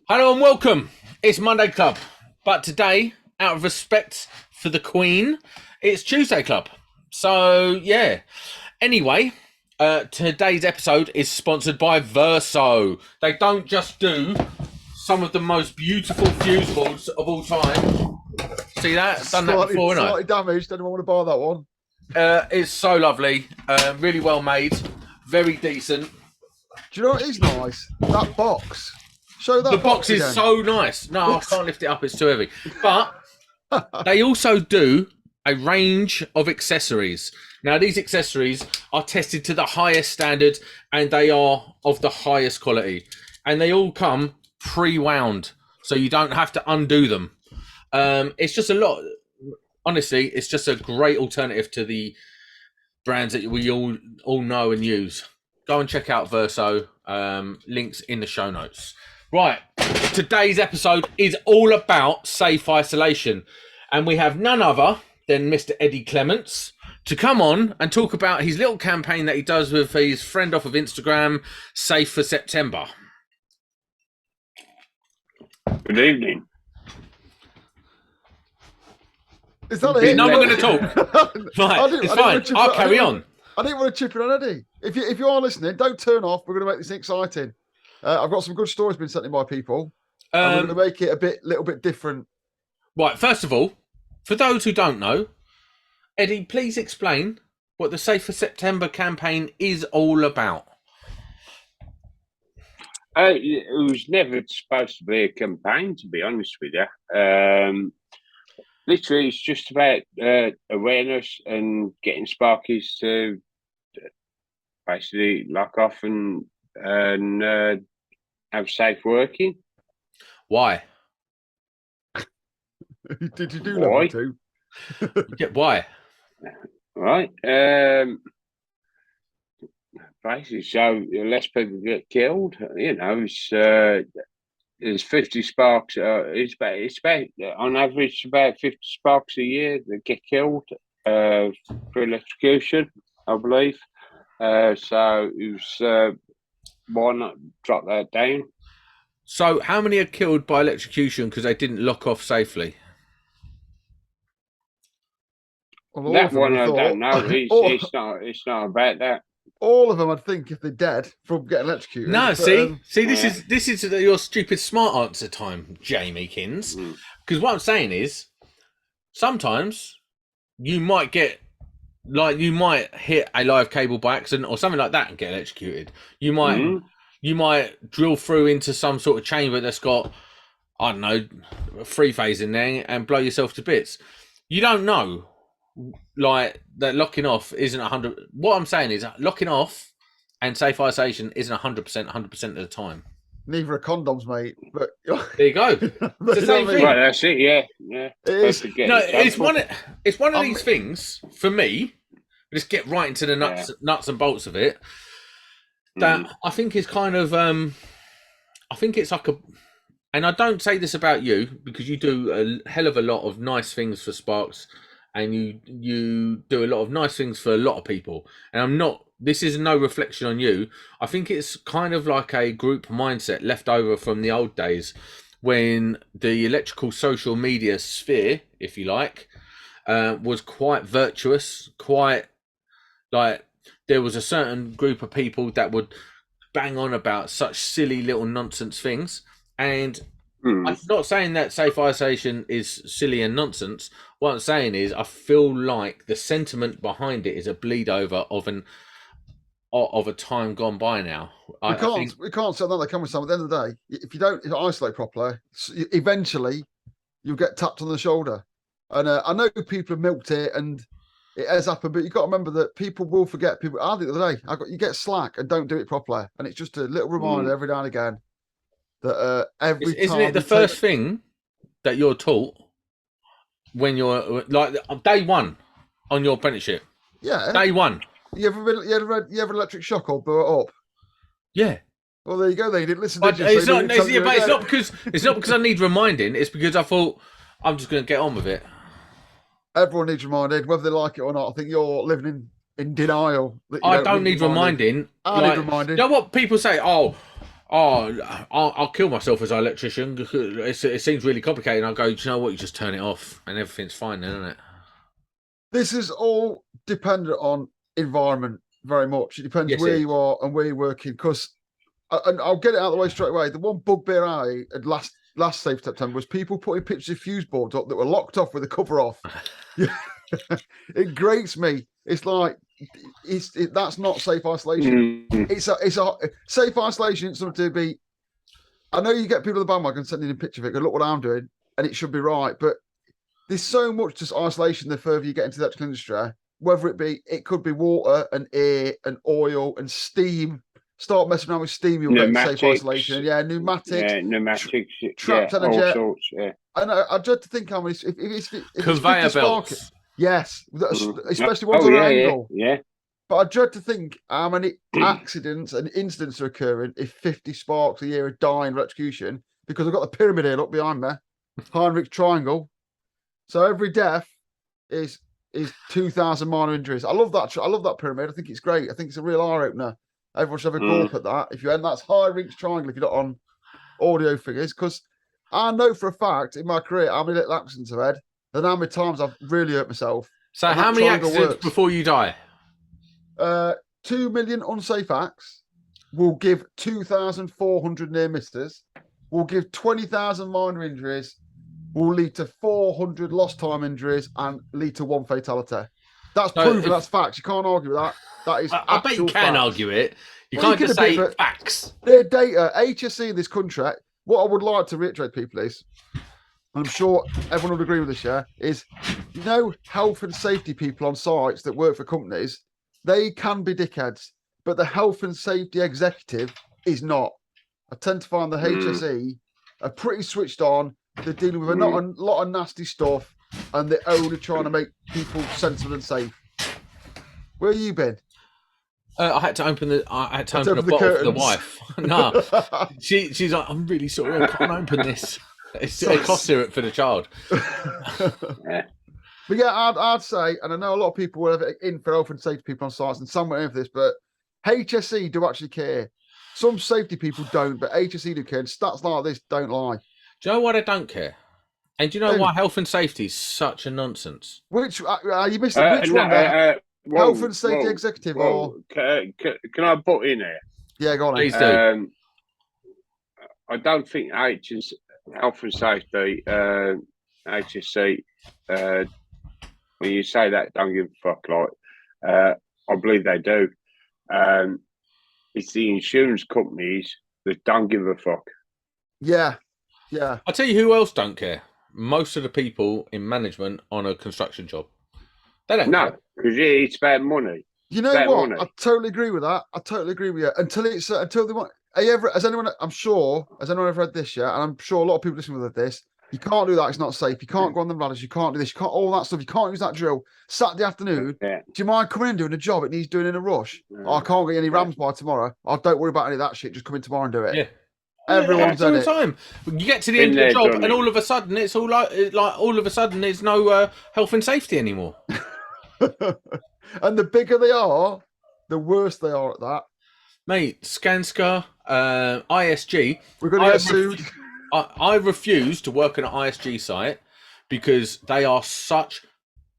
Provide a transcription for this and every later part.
Hello and welcome. It's Monday Club, but today, out of respect for the Queen, it's Tuesday Club. So yeah. Anyway, today's episode is sponsored by Verso. They don't just do some of the most beautiful fuseboards of all time. See that? Done that before, haven't I? Slightly damaged. Anyone want to buy that one? It's so lovely. Really well made. Very decent. Do you know what is nice? That box. Show that. The box is again. so nice. No, I can't lift it up. It's too heavy. But they also do a range of accessories. Now, these accessories are tested to the highest standard and they are of the highest quality. And they all come pre-wound, so you don't have to undo them. It's just a lot. Honestly, it's just a great alternative to the brands that we all know and use. Go and check out Verso. Links in the show notes. Right, today's episode is all about safe isolation. And we have none other than Mr. Eddie CLEMENTS to come on and talk about his little campaign that he does with his friend off of Instagram, Safe for September. Good evening. Is that it? No one going to talk. Right, it's fine. I'll carry on. I didn't want to chip in on Eddie. If you are listening, don't turn off. We're going to make this exciting. I've got some good stories being sent in by people. And we're going to make it a little bit different. Right, first of all, for those who don't know, Eddie, please explain what the Safe for September campaign is all about. It was never supposed to be a campaign, to be honest with you. Literally, it's just about awareness and getting sparkies to basically lock off and have safe working. Why? Did you do level 2? Yeah, why? Right. Basically, so less people get killed. You know, there's 50 sparks. It's about on average about 50 sparks a year that get killed for electrocution, I believe. So it was why not drop that down? So how many are killed by electrocution because they didn't lock off safely? Well, that one I don't know. It's not about that. All of them, I'd think, if they're dead from getting electrocuted. No, but, see, this is your stupid smart answer time, Jamie Kins. Because what I'm saying is, sometimes you might get, like, you might hit a live cable by accident or something like that and get electrocuted. You might drill through into some sort of chamber that's got, I don't know, three phase in there and blow yourself to bits. You don't know. Like that locking off isn't 100. What I'm saying is locking off and safe isolation isn't 100% of the time. Neither are condoms, mate. But there you go. It's the same thing. Right, that's it. Yeah. It is. No, it's one of these things for me. Let's get right into the nuts and bolts of it. That I think is kind of. I think it's like a. And I don't say this about you because you do a hell of a lot of nice things for Sparks. And you do a lot of nice things for a lot of people. And this is no reflection on you. I think it's kind of like a group mindset left over from the old days when the electrical social media sphere, if you like, was quite virtuous, quite like there was a certain group of people that would bang on about such silly little nonsense things. And I'm not saying that safe isolation is silly and nonsense. What I'm saying is I feel like the sentiment behind it is a bleed over of a time gone by now. We can't say that, can we, Sam? At the end of the day, if you don't isolate properly, eventually you'll get tapped on the shoulder. And I know people have milked it and it has happened, but you've got to remember that people will forget. People, I think the other day, you get slack and don't do it properly. And it's just a little reminder every now and again. That isn't it the first thing that you're taught when you're like day one on your apprenticeship? Yeah, day one. You ever electric shock or blew it up? Yeah. Well, there you go. They didn't listen. But it's not because I need reminding. It's because I thought I'm just going to get on with it. Everyone needs reminded, whether they like it or not. I think you're living in denial. I don't need reminding. I need reminding. You know what people say? Oh, Oh, I'll kill myself as an electrician. It seems really complicated. And I'll go, do you know what? You just turn it off and everything's fine then, isn't it? This is all dependent on environment very much. It depends where you are and where you're working. Because, and I'll get it out of the way straight away. The one bugbear I had last Safe September was people putting pictures of Fuseboards up that were locked off with the cover off. It grates me. It's like that's not safe isolation. It's a safe isolation. It's something to be. I know you get people in the bandwagon sending in a picture of it. Go, look what I'm doing, and it should be right. But there's so much just isolation the further you get into the electrical industry. Whether it could be water and air and oil and steam. Start messing around with steam, you'll get safe isolation. Yeah, pneumatics, trapped energy. All sorts, And I dread to think how many. If it's conveyor belts. Yes, especially ones on an angle. Yeah. But I dread to think how many accidents and incidents are occurring if 50 sparks a year are dying of electrocution, because I've got the pyramid here, look behind me, Heinrich's triangle. So every death is 2,000 minor injuries. I love that pyramid. I think it's great. I think it's a real eye opener. Everyone should have a go up at that. If you and that's Heinrich's triangle, if you're not on audio figures, because I know for a fact in my career how many little accidents I've had and how many times I've really hurt myself. So how many accidents before you die? 2 million unsafe acts will give 2,400 near misses, will give 20,000 minor injuries, will lead to 400 lost time injuries and lead to 1 fatality. That's proven, that's facts. You can't argue with that. That is I bet you can argue it. You can't just say facts. Their data, HSE in this country, what I would like to reiterate people is, and I'm sure everyone would agree with this, is, health and safety people on sites that work for companies, they can be dickheads, but the health and safety executive is not. I tend to find the HSE are pretty switched on. They're dealing with a lot of nasty stuff, and they're only trying to make people sensible and safe. Where have you been? I had to open the bottle for the wife. No, she's like, I'm really sorry, I can't open this. It's a cough syrup for the child. But yeah, I'd say, and I know a lot of people were in for health and safety people on sites, and some were in for this, but HSE do actually care. Some safety people don't, but HSE do care. And stats like this don't lie. Do you know why they don't care? And do you know why health and safety is such a nonsense? Which you missed it. Which one? Health and safety executive, or can I butt in here? Yeah, go on. Please do. I don't think health and safety, HSC. When you say that, don't give a fuck. Like, I believe they do. It's the insurance companies that don't give a fuck. Yeah. I'll tell you who else don't care. Most of the people in management on a construction job. They don't care. Because it's about money. You know what? Money. I totally agree with that. I totally agree with you. Until they want. Has anyone ever read this? Yeah, and I'm sure a lot of people listening to this. You can't do that. It's not safe. You can't go on the ladders. You can't do this. You can't all that stuff. You can't use that drill. Saturday afternoon. Yeah. Do you mind coming in and doing a job it needs doing in a rush? I can't get any rams by tomorrow. Don't worry about any of that shit. Just come in tomorrow and do it. Yeah. Everyone's done it. Time. You get to the end of the job, and all of a sudden, it's all like all of a sudden, there's no health and safety anymore. And the bigger they are, the worse they are at that. Mate, Skanska, ISG. We're going to get sued. I refuse to work on an ISG site because they are such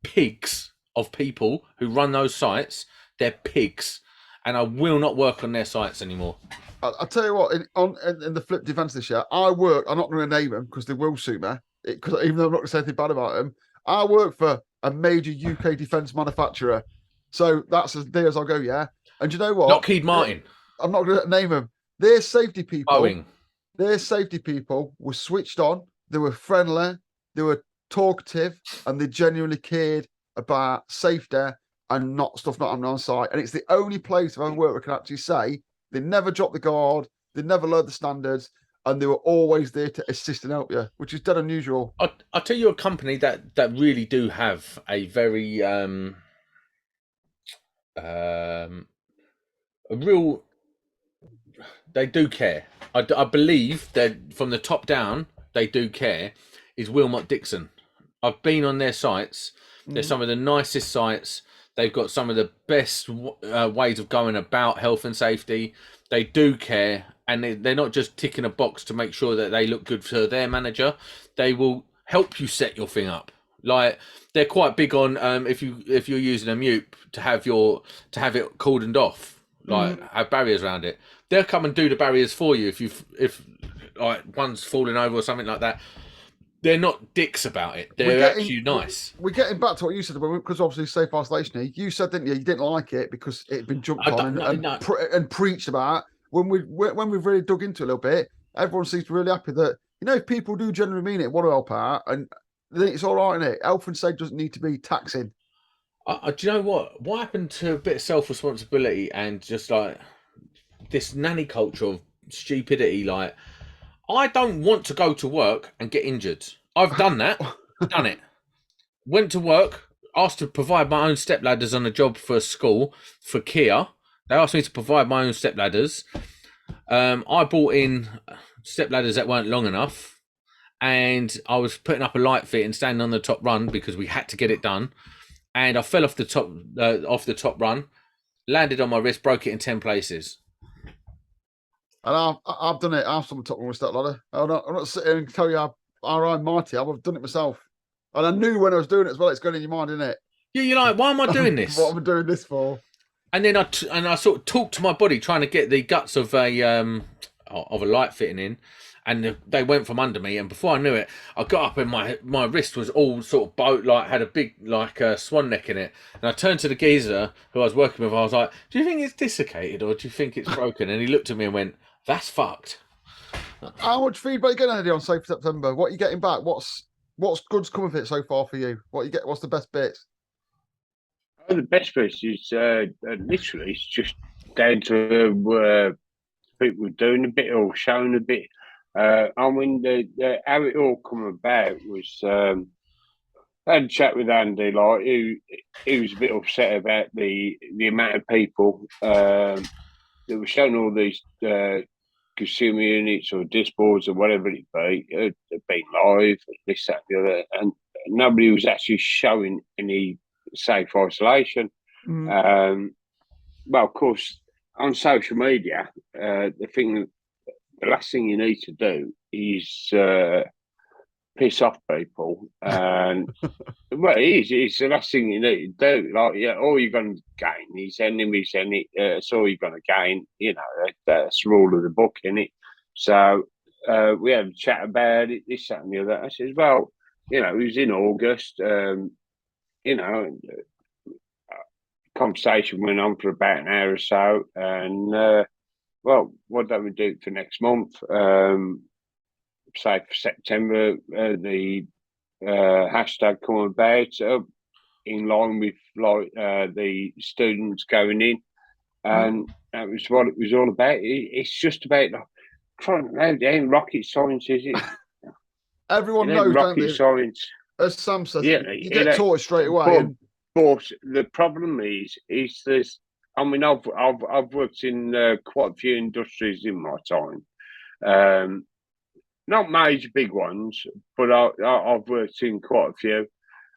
pigs of people who run those sites. They're pigs, and I will not work on their sites anymore. I'll tell you what, in the flip defence this year, I'm not going to name them because they will sue me, because even though I'm not going to say anything bad about them, I work for a major UK defence manufacturer. So that's as near as I'll go, yeah? And you know what? Lockheed Martin. I'm not going to name them. Their safety people. Boeing. Their safety people were switched on. They were friendly. They were talkative, and they genuinely cared about safety and not happening on site. And it's the only place I've ever worked where I can actually say they never dropped the guard, they never lowered the standards, and they were always there to assist and help you, which is dead unusual. I'll tell you a company that really do have a very they do care. I believe that from the top down, they do care, is Wilmot Dixon. I've been on their sites. They're some of the nicest sites. They've got some of the best ways of going about health and safety. They do care, and they're not just ticking a box to make sure that they look good for their manager. They will help you set your thing up. Like they're quite big on if you're using a mute to have it cordoned off, like have barriers around it. They'll come and do the barriers for you if like one's falling over or something like that. They're not dicks about it. They're actually nice. We're getting back to what you said, because obviously safe isolation. You said, didn't you? You didn't like it because it had been jumped on and preached about. When we've really dug into it a little bit, everyone seems really happy that, you know, if people do genuinely mean it, want to help out, and then it's all right, innit? Health and safety doesn't need to be taxing. Do you know what? What happened to a bit of self-responsibility and just like this nanny culture of stupidity? Like, I don't want to go to work and get injured. I've done that. Done it. Went to work, asked to provide my own step ladders on a job for a school, for Kia. They asked me to provide my own step ladders. I bought in step ladders that weren't long enough, and I was putting up a light fit and standing on the top run because we had to get it done. And I fell off the top run, landed on my wrist, broke it in 10 places. And I've done it. I've done the top run with step ladder. I'm not sitting here and tell you how I'm mighty. I've done it myself. And I knew when I was doing it as well. It's going in your mind, isn't it? Yeah, you're like, why am I doing this? What am I doing this for? And then I sort of talked to my body, trying to get the guts of a light fitting in, and they went from under me. And before I knew it, I got up and my wrist was all sort of had a big swan neck in it. And I turned to the geezer who I was working with. I was like, "Do you think it's desiccated or do you think it's broken?" And he looked at me and went, "That's fucked." How much feedback are you getting, Eddie, on Safe September? What are you getting back? What's good's come of it so far for you? What you get? What's the best bits? Oh, the best bits is literally it's just down to people doing a bit or showing a bit. I mean, how it all come about was I had a chat with Andy. Like he was a bit upset about the amount of people that were showing all these consumer units or disboards or whatever it be, being live, this, that, the other, and nobody was actually showing any safe isolation. Well, of course, on social media, the last thing you need to do is piss off people, and well, it's the last thing you need to do. Like, yeah, all you're going to gain is enemies, and it's all you're going to gain. You know, that's the rule of the book, innit? So we had a chat about it, this, that, and the other. I said, well, you know, it was in August. You know, conversation went on for about an hour or so, and well, what don't we do for next month? Say for September, the hashtag come about in line with the students going in, and that was what it was all about. It's just about it ain't rocket science, is it? Everyone knows, don't they? Science. As Sam says, yeah, you get taught straight away. But the problem is this. I mean, I've worked in quite a few industries in my time. Not major big ones, but I've worked in quite a few,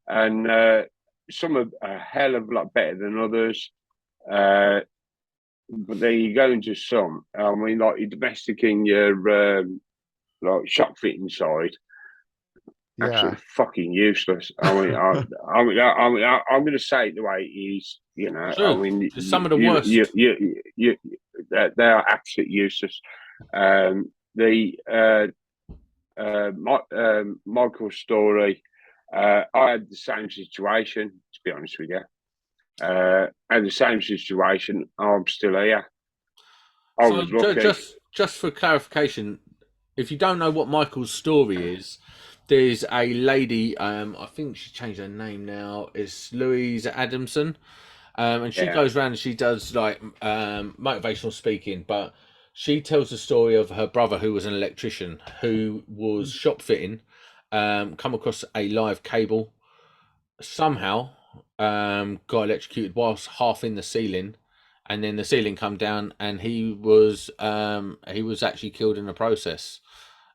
and some are a hell of a lot better than others. But then you go into some. I mean, like your domestic and your like shop fitting side. Absolutely fucking useless. I mean, I'm going to say it the way it is. You know, sure. I mean, some of the worst. They are absolutely useless. Michael's story. I had the same situation. To be honest with you, I had the same situation. I'm still here. I was lucky. Just for clarification, if you don't know what Michael's story is. There's a lady, I think she changed her name now, it's Louise Adamson, and she goes around and she does like motivational speaking, but she tells the story of her brother who was an electrician, who was shop fitting, come across a live cable, somehow got electrocuted whilst half in the ceiling, and then the ceiling come down, and he was actually killed in the process.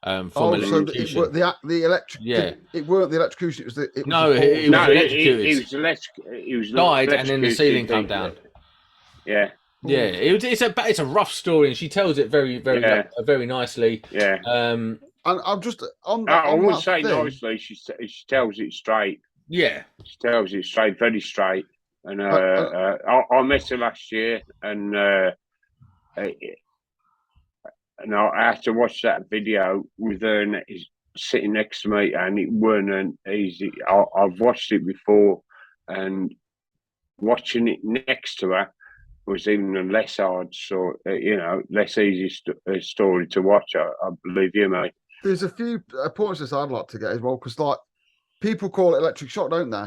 From electrocution. So the electric. Yeah, it weren't the electrocution. It was the. He was electrocuted. He was died, and then the ceiling come down. Yeah. Yeah, it's a rough story, and she tells it very very nicely. Yeah. And I'm just on I on wouldn't that say thing. nicely. She tells it straight. Yeah, She tells it straight, very straight. And I met her last year, and I had to watch that video with her sitting next to me, and it wasn't easy. I've watched it before, and watching it next to her was even a less hard, less easy story to watch. I believe you, mate. There's a few points that I'd like to get as well, because like people call it electric shock, don't they?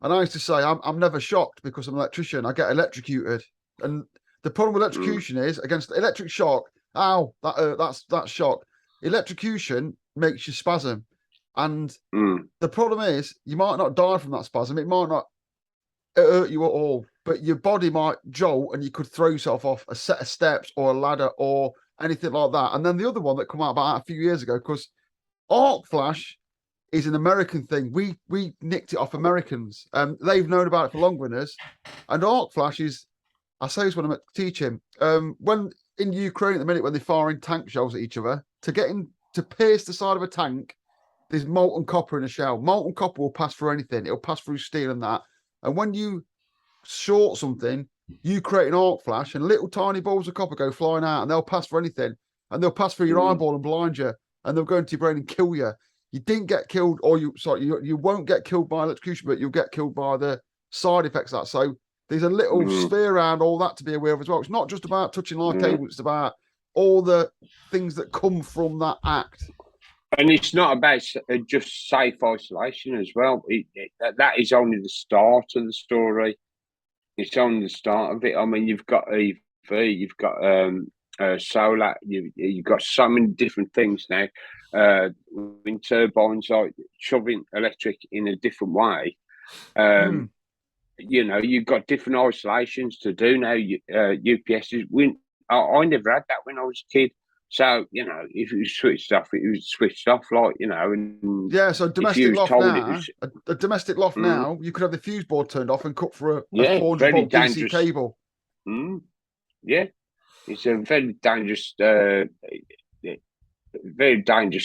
And I used to say I'm never shocked because I'm an electrician. I get electrocuted, and the problem with electrocution is against electric shock. Ow, that's shock. Electrocution makes you spasm, and the problem is you might not die from that spasm. It might not hurt you at all, but your body might jolt, and you could throw yourself off a set of steps or a ladder or anything like that. And then the other one that came out about a few years ago, because arc flash is an American thing. We nicked it off Americans. They've known about it for longer than us. And arc flash is, I say this when I'm teaching, when in Ukraine at the minute when they're firing tank shells at each other, to pierce the side of a tank, there's molten copper in a shell. Molten copper will pass through anything. It'll pass through steel and that. And when you short something, you create an arc flash, and little tiny balls of copper go flying out, and they'll pass for anything. And they'll pass through your eyeball and blind you, and they'll go into your brain and kill you. You didn't get killed, or you won't get killed by electrocution, but you'll get killed by the side effects of that. So there's a little sphere around all that to be aware of as well. It's not just about touching live cable, it's about all the things that come from that act. And it's not about just safe isolation as well. That is only the start of the story. It's only the start of it. I mean, you've got EV, you've got solar, you've got so many different things now. Wind turbines, like shoving electric in a different way. You've got different isolations to do now. UPSs. I never had that when I was a kid. So, if it was switched off, it was switched off, And so domestic loft now, a domestic loft now, you could have the fuse board turned off and cut for a 400-volt DC cable. Yeah, it's a very dangerous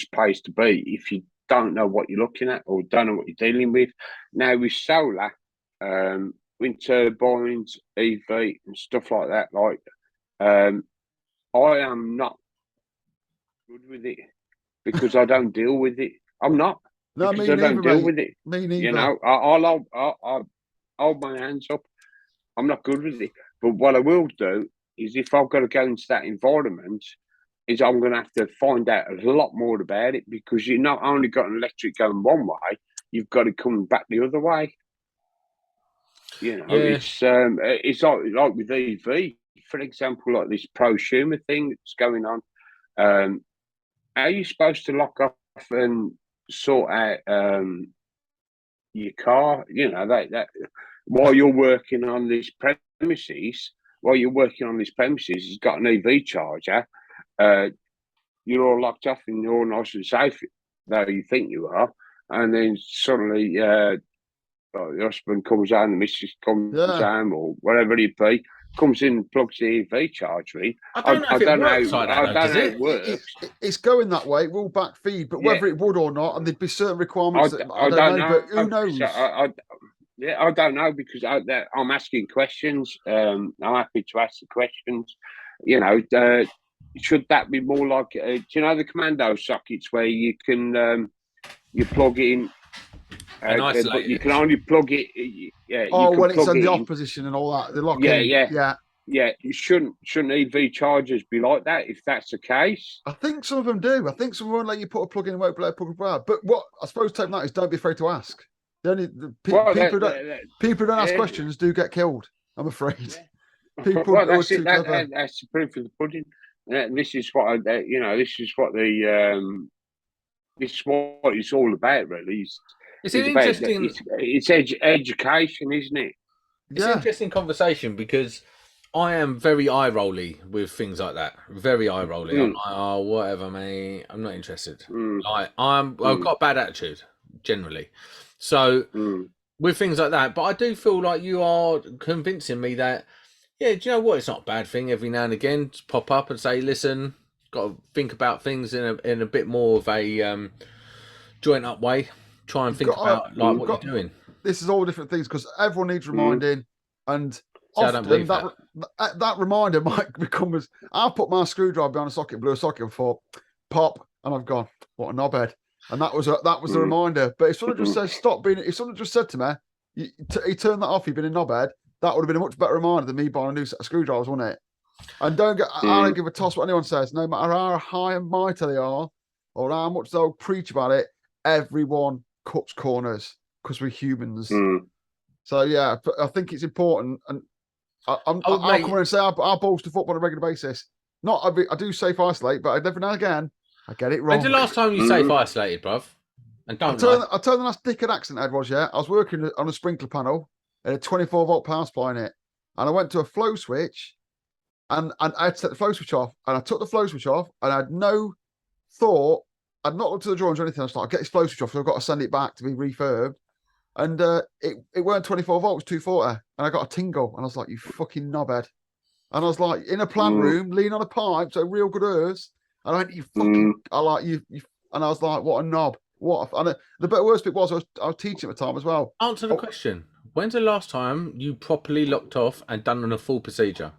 place to be if you don't know what you're looking at or don't know what you're dealing with. Now, with solar, wind turbines, EV, and stuff like that, I am not good with it because I don't deal with it. I'm not. No, because me I neither, don't deal mate. with it. Me neither. I'll hold my hands up. I'm not good with it. But what I will do is, if I've got to go into that environment, is I'm going to have to find out a lot more about it, because you're not only got an electric going one way, you've got it coming back the other way. It's like with EV, for example, like this prosumer thing that's going on. How are you supposed to lock off and sort out your car? That while you're working on these premises, you've got an EV charger. You're all locked off and you're all nice and safe, though you think you are, and then suddenly your husband comes home, the missus comes home, or whatever it be, comes in and plugs the EV charger in. I don't know if it works like that, I don't know how it works. It's going that way. It will backfeed, but whether it would or not, and there'd be certain requirements I don't know. But who knows? I don't know, because I'm asking questions. I'm happy to ask the questions. Should that be more like, do you know the commando sockets where you can you plug in? But you can only plug it. When it's on the off position and all that, the lock in. Yeah. Shouldn't EV chargers be like that if that's the case? I think some of them do. I think some won't let you put a plug in and won't let a plug in. But what I suppose taking that is, don't be afraid to ask. People who don't ask questions do get killed, I'm afraid. People that's it. That's the proof of the pudding. This is what this is what it's all about, really. It's an interesting. It's education, isn't it? It's an interesting conversation, because I am very eye rolly with things like that. Very eye rolly. I'm like, whatever, mate. I'm not interested. I've got a bad attitude generally. So with things like that, but I do feel like you are convincing me that Yeah, do you know what? It's not a bad thing every now and again to pop up and say, listen, got to think about things in a bit more of a joint up way. Try and You've think got about like what you're doing. This is all different things because everyone needs reminding, and See, I don't often believe that reminder might become as I put my screwdriver behind a socket, blew a socket, and thought pop, and I've gone, what a knobhead, and that was the reminder. But if someone just says stop being, if someone just said to me, he turned that off, you've been a knobhead, that would have been a much better reminder than me buying a new set of screwdrivers, wouldn't it? And I don't give a toss what anyone says, no matter how high and mighty they are, or how much they'll preach about it. Everyone cuts corners because we're humans. So yeah, I think it's important, and I'll come in and say I balls to football on a regular basis. I do safe isolate, but every now and again I get it wrong. When's the last time you safe isolated, bruv? And don't I tell you the last dickhead accident I had was, I was working on a sprinkler panel and a 24-volt power supply in it, and I went to a flow switch, and I had to take the flow switch off, and I took the flow switch off, and I had no thought. I'd not looked at the drawings or anything. I was like, I'll get this flow switch off, so I've got to send it back to be refurbed. And it weren't 24 volts, 240. And I got a tingle. And I was like, you fucking knobhead. And I was like, in a plant room, leaning on a pipe, so real good earth. And I went, you fucking, I like you. And I was like, what a knob. And the worst bit was, I was teaching at the time as well. Answer the question. When's the last time you properly locked off and done a full procedure?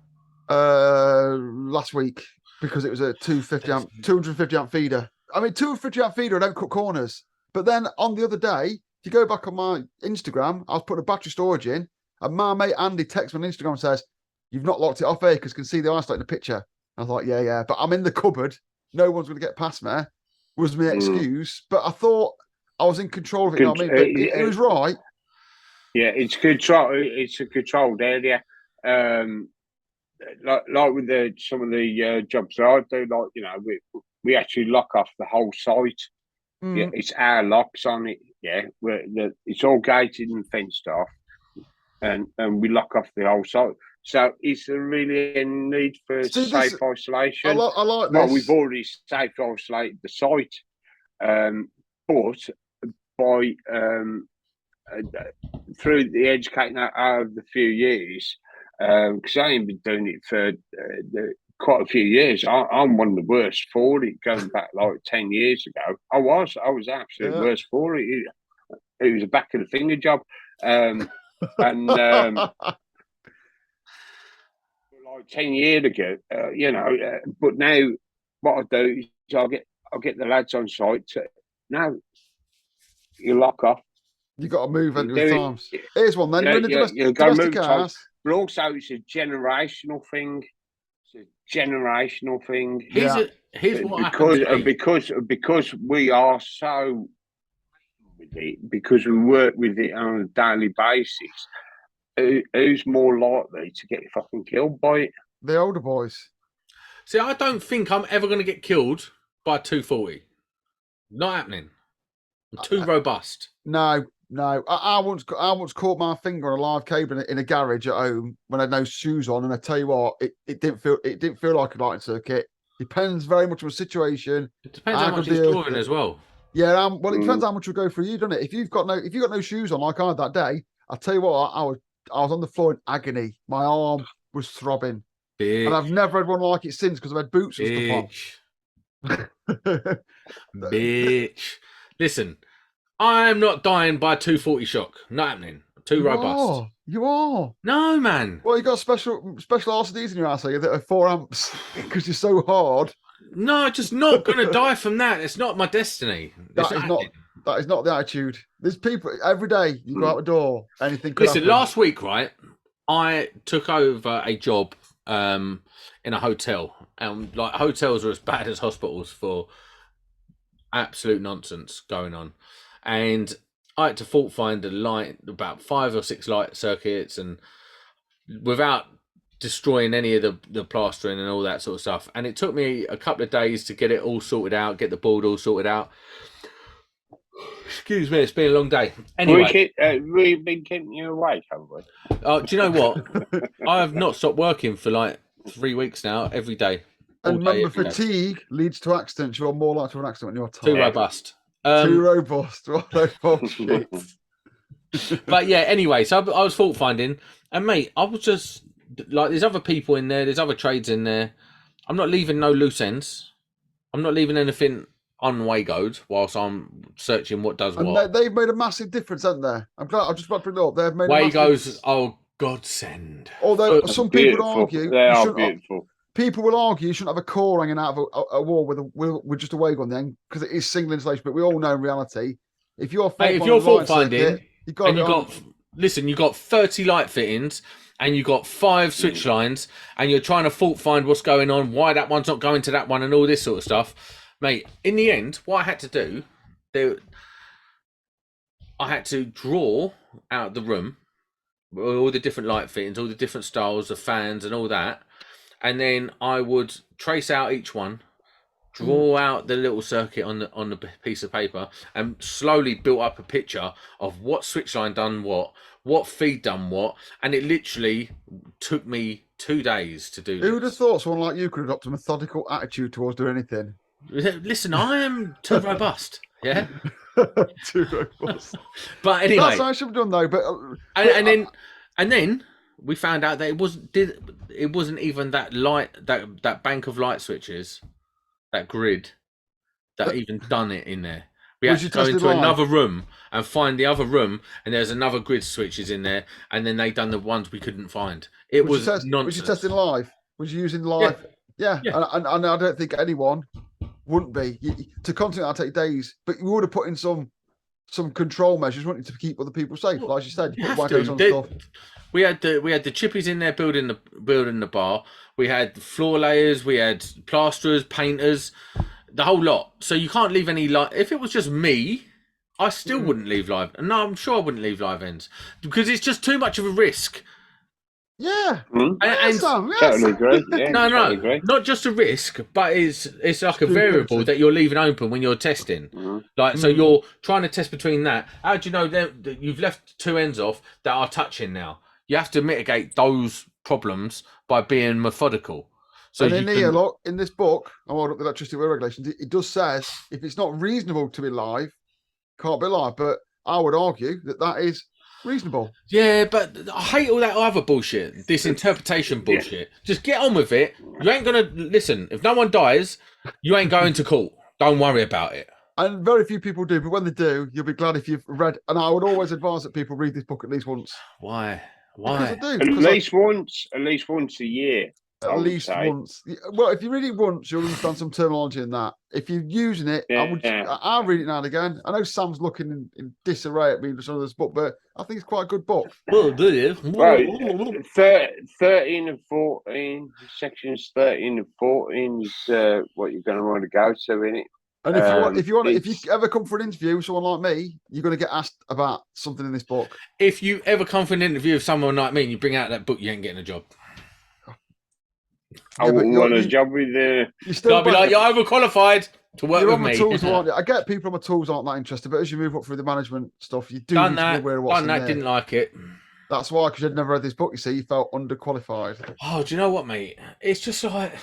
Last week, because it was a 250 amp feeder. I mean, 250 amp feeder, I don't cut corners. But then on the other day, if you go back on my Instagram, I was putting a battery storage in, and my mate Andy texts me on Instagram and says, you've not locked it off here because you can see the isolate in the picture. And I was like, yeah, but I'm in the cupboard. No one's going to get past me. Was my excuse. But I thought I was in control of it. You know what I mean? But it was right. Yeah, it's control. It's a controlled area. Like with some of the jobs that I do, like, you know, we actually lock off the whole site. Yeah, it's our locks on it. Yeah, it's all gated and fenced off, and we lock off the whole site. So is there really a need for safe isolation? I like this. Well, we've already safe isolated the site, but by through the educating over the few years, because I ain't been doing it for quite a few years. I'm one of the worst for it, going back like 10 years ago. I was absolutely worst for it. It was a back of the finger job. And like 10 years ago, you know, but now what I do is I'll get the lads on site to, now you lock off. You got to move into times. Here's one then. You've got to move times. But also it's a generational thing. Here's what happens. Because we are so with it, because we work with it on a daily basis, who's more likely to get fucking killed by it? The older boys. See, I don't think I'm ever going to get killed by a 240. Not happening. I'm too robust. No. I once caught my finger on a live cable in a garage at home when I had no shoes on, and I tell you what, it didn't feel like a lighting circuit. Depends very much on the situation. It depends how much it's drawing as well. Yeah, well, it depends how much will go for you, doesn't it? If you've got no shoes on like I had that day, I tell you what, I was on the floor in agony. My arm was throbbing, and I've never had one like it since because I've had boots and stuff on. Bitch, listen. I'm not dying by 240 shock. Not happening. Too robust. You are. No, man. Well, you got special RCDs in your ass that are 4 amps because you're so hard. No, just not going to die from that. It's not my destiny. That is not the attitude. There's people every day you go out the door. Anything could happen. Last week, right, I took over a job in a hotel. And like hotels are as bad as hospitals for absolute nonsense going on. And I had to fault find about 5 or 6 light circuits, and without destroying any of the plastering and all that sort of stuff. And it took me a couple of days to get it all sorted out, get the board all sorted out. Excuse me, it's been a long day. Anyway, we've been keeping you awake, haven't we? Do you know what? I have not stopped working for like 3 weeks now, every day. And remember, fatigue leads to accidents. You're more likely to have an accident when you're tired. Too robust. Too robust. What those bullshit. But yeah, anyway, so I was fault finding, and mate, I was just like there's other people in there, there's other trades in there. I'm not leaving no loose ends. I'm not leaving anything unwagoed whilst I'm searching what does And what. they've made a massive difference, haven't they? I'm glad. I just about to bring it up. They've made a massive Wagos, difference. oh godsend. Although some people would argue, they are beautiful. People will argue you shouldn't have a core hanging out of a wall with just a Wago on the end because it is single insulation. But we all know in reality, if you're fault finding, you got listen, you got 30 light fittings and you got 5 switch lines, and you're trying to fault find what's going on, why that one's not going to that one, and all this sort of stuff, mate. In the end, what I had to do, I had to draw out the room, all the different light fittings, all the different styles of fans, and all that. And then I would trace out each one, draw out the little circuit on the piece of paper, and slowly built up a picture of what switch line done what feed done what, and it literally took me 2 days to do. Who would have thought someone like you could adopt a methodical attitude towards doing anything? Listen, I am too robust. Yeah, too robust. But anyway, that's how I should have done though. But and then we found out that it wasn't even that light, that bank of light switches, that grid, that even done it in there. We had to go into another room and find the other room, and there's another grid switches in there, and then they done the ones we couldn't find. It was nonsense. Was you testing live? Was you using live? Yeah. And I don't think anyone wouldn't be. To constantly take days, but you would have put in some control measures, wouldn't you, to keep other people safe? Like you said, you put on stuff. We had the chippies in there building the bar. We had floor layers. We had plasterers, painters, the whole lot. So you can't leave any live. If it was just me, I still wouldn't leave live. No, I'm sure I wouldn't leave live ends because it's just too much of a risk. Yeah, totally agree. Yeah, no, not just a risk, but it's like a variable that you're leaving open when you're testing. So you're trying to test between that. How do you know that you've left 2 ends off that are touching now? You have to mitigate those problems by being methodical. So and then here, look, in this book, I hold up the electricity regulations. It does says if it's not reasonable to be live, can't be live. But I would argue that is reasonable. Yeah, but I hate all that other bullshit. This interpretation bullshit. Just get on with it. You ain't gonna listen. If no one dies, you ain't going to court. Don't worry about it. And very few people do. But when they do, you'll be glad if you've read. And I would always advise that people read this book at least once. Why? Because I do. At least once a year. At least once. Well, if you read it once, you'll understand some terminology in that. If you're using it, I'll read it now and again. I know Sam's looking in disarray at me with some of this book, but I think it's quite a good book. Well, do you? Right. 13 and 14, sections 13 and 14 is what you're going to want to go to in it. And if you ever come for an interview with someone like me, you're going to get asked about something in this book. If you ever come for an interview with someone like me and you bring out that book, you ain't getting a job. I wouldn't want a job with I'll be like, you're overqualified to work with me. Tools, I get people on my tools aren't that interested, but as you move up through the management stuff, you do done need that, to be aware of what's in there. Didn't like it. That's why, because you'd never read this book, you see, you felt underqualified. Oh, do you know what, mate? It's just like...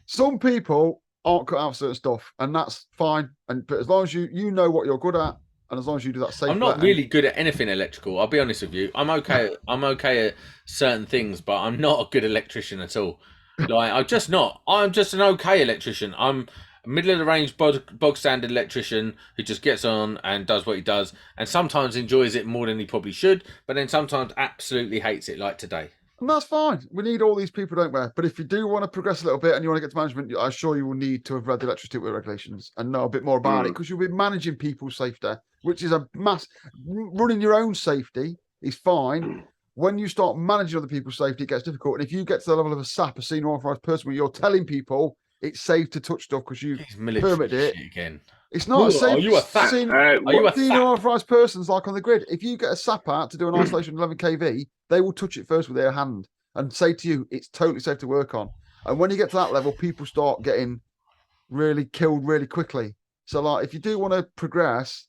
Some people aren't cut out for certain stuff, and that's fine. But as long as you know what you're good at, and as long as you do that safely. I'm not really good at anything electrical. I'll be honest with you. I'm okay. I'm okay at certain things, but I'm not a good electrician at all. Like I'm just not. I'm just an okay electrician. I'm a middle of the range bog standard electrician who just gets on and does what he does, and sometimes enjoys it more than he probably should, but then sometimes absolutely hates it, like today. And that's fine. We need all these people, don't we? But if you do want to progress a little bit and you want to get to management, I'm sure you will need to have read the electricity regulations and know a bit more about it, because you'll be managing people's safety, which is a running your own safety is fine. When you start managing other people's safety, it gets difficult. And if you get to the level of a SAP, a senior authorised person, where you're telling people it's safe to touch stuff because you permit it, again. It's not safe. Are you a SAP? Senior authorised person's like on the grid. If you get a SAP out to do an isolation 11 kV, they will touch it first with their hand and say to you, it's totally safe to work on. And when you get to that level, people start getting really killed really quickly. So, like, if you do want to progress,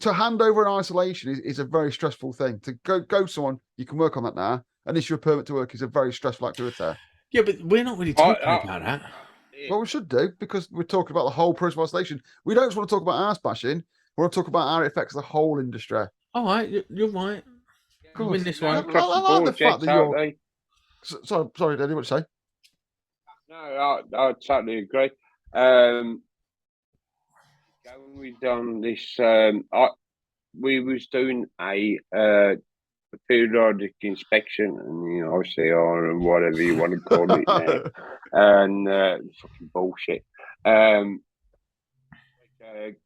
to hand over an isolation is a very stressful thing. To go to someone, you can work on that now, and issue a permit to work is a very stressful activity. Yeah, but we're not really talking about that. Well, we should do, because we're talking about the whole process of isolation. We don't just want to talk about arse bashing. We want to talk about how it affects the whole industry. All right, you're right. You win this one. I like the fact that you're. Sorry, Daddy, what you say? No, I totally agree. We've done this. We was doing a periodic inspection, and obviously, or whatever you want to call it now, and fucking bullshit.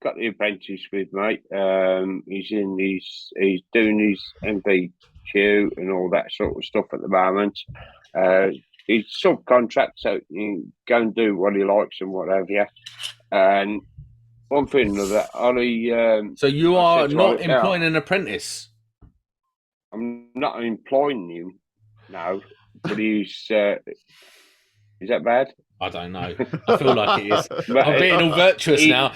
Got the apprentice with me. He's doing his MVQ and all that sort of stuff at the moment. He's subcontract, so he can go and do what he likes and what have you. And one thing or another, so you are not employing an apprentice? I'm not employing him, no. But he's is that bad? I don't know. I feel like it is. I'm being all virtuous now.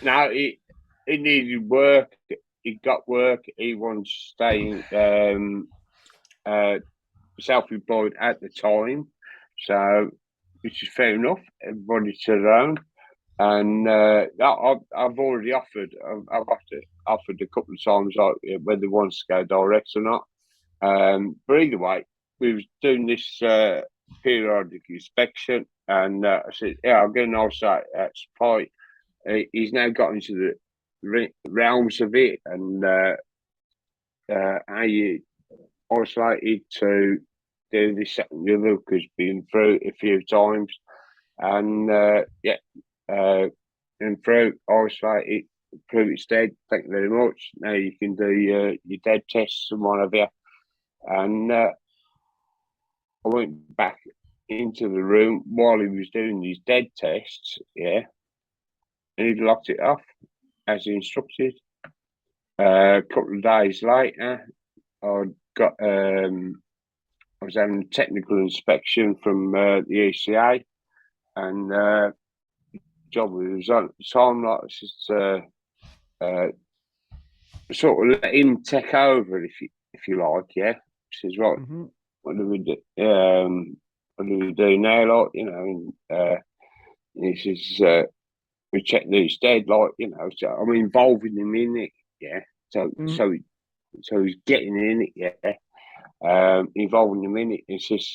No, he needed work. He got work. He wants to stay self-employed at the time. So, which is fair enough. Everybody to their own. And I've already offered. I've offered a couple of times, like whether he wants to go direct or not. But either way, we was doing this periodic inspection, and I said, "Yeah, I'm going to also supply." He's now got into the realms of it, and I isolated to do this, that, and the other, because been through it a few times, and and through isolated, prove it's dead. Thank you very much. Now you can do your dead tests and what have you. And I went back into the room while he was doing his dead tests, and he locked it off as instructed. A couple of days later, I was having a technical inspection from the ECA, and the job was on. So I'm like, sort of let him take over, if you like, He says, right, what do we do? What do we do now? Like, and he says, we check these dead, like, so I'm involving him in it, So he's getting in it, involving him in it. He says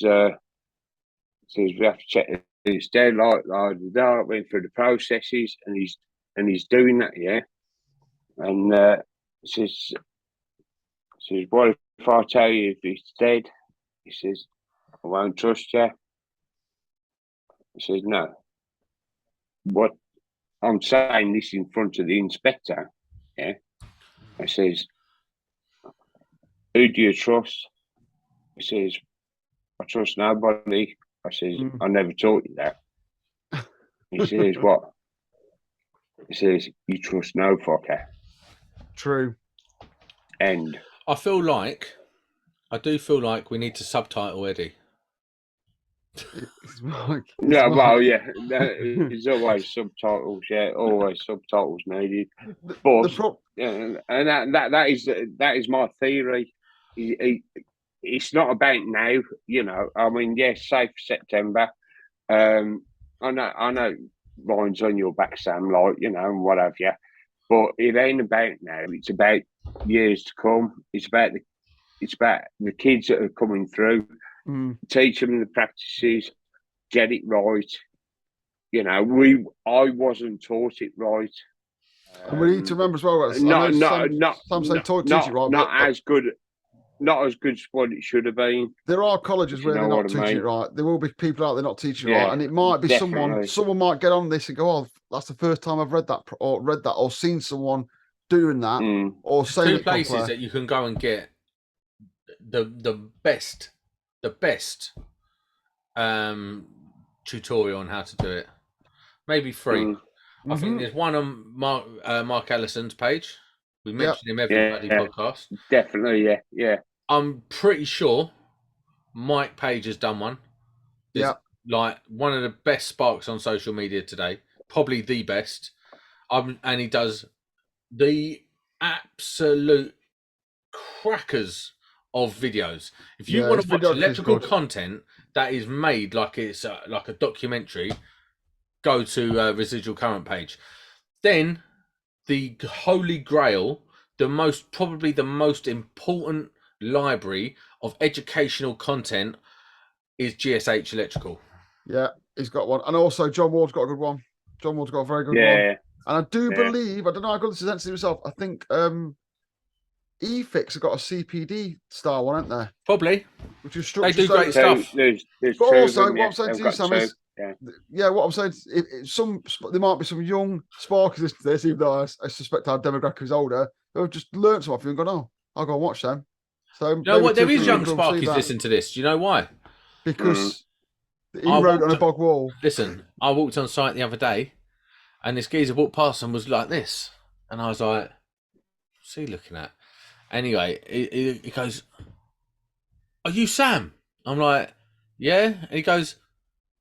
we have to check these dead, like, went through the processes, and he's doing that, And he says, what if I tell you if he's dead? He says, I won't trust you. He says, no. What? I'm saying this in front of the inspector, I says, who do you trust? He says, I trust nobody. I says, I never taught you that. He says, what? He says, you trust no fucker. True. End. I do feel like we need to subtitle Eddie. There's always subtitles, always subtitles needed. But and that is my theory. It's not about now, I mean, say for September. I know Ryan's on your back, Sam, like, and what have you. But it ain't about now. It's about years to come. It's about the kids that are coming through. Teach them the practices, get it right. I wasn't taught it right. And we need to remember as well. Some say teach it right, not as good as what it should have been. There are colleges where they're not teaching it right. There will be people out there not teaching it right, and it might be someone might get on this and go, "Oh, that's the first time I've read that, or seen someone doing that, or saying two places properly." That you can go and get the best tutorial on how to do it. Maybe free. I think there's one on Mark Ellison's page. We mentioned him every bloody podcast. Definitely, yeah. I'm pretty sure Mike Page has done one. Like one of the best sparks on social media today, probably the best. And he does the absolute crackers of videos. If you want to watch electrical content that is made like it's like a documentary, go to Residual Current page. Then the holy grail, probably the most important library of educational content is GSH Electrical. Yeah, he's got one. And also John Ward's got a good one. John Ward's got a very good one. Yeah. And I do believe, I don't know how good this is actually myself, I think EFIX have got a CPD style one, haven't they? Probably. Which is They structured. do great stuff. There's But two also, of them, what I'm saying to you, Sam, is, what I'm saying, there might be some young sparkers to this, even though I suspect our demographic is older, who have just learned something and gone, oh, I'll go and watch them. So you know what? There is young sparkies listen to this. Do you know why? Because he wrote on a bog wall. Listen, I walked on site the other day, and this geezer walked past and was like this, and I was like, "What's he looking at?" Anyway, he goes, "Are you Sam?" I'm like, "Yeah." And he goes,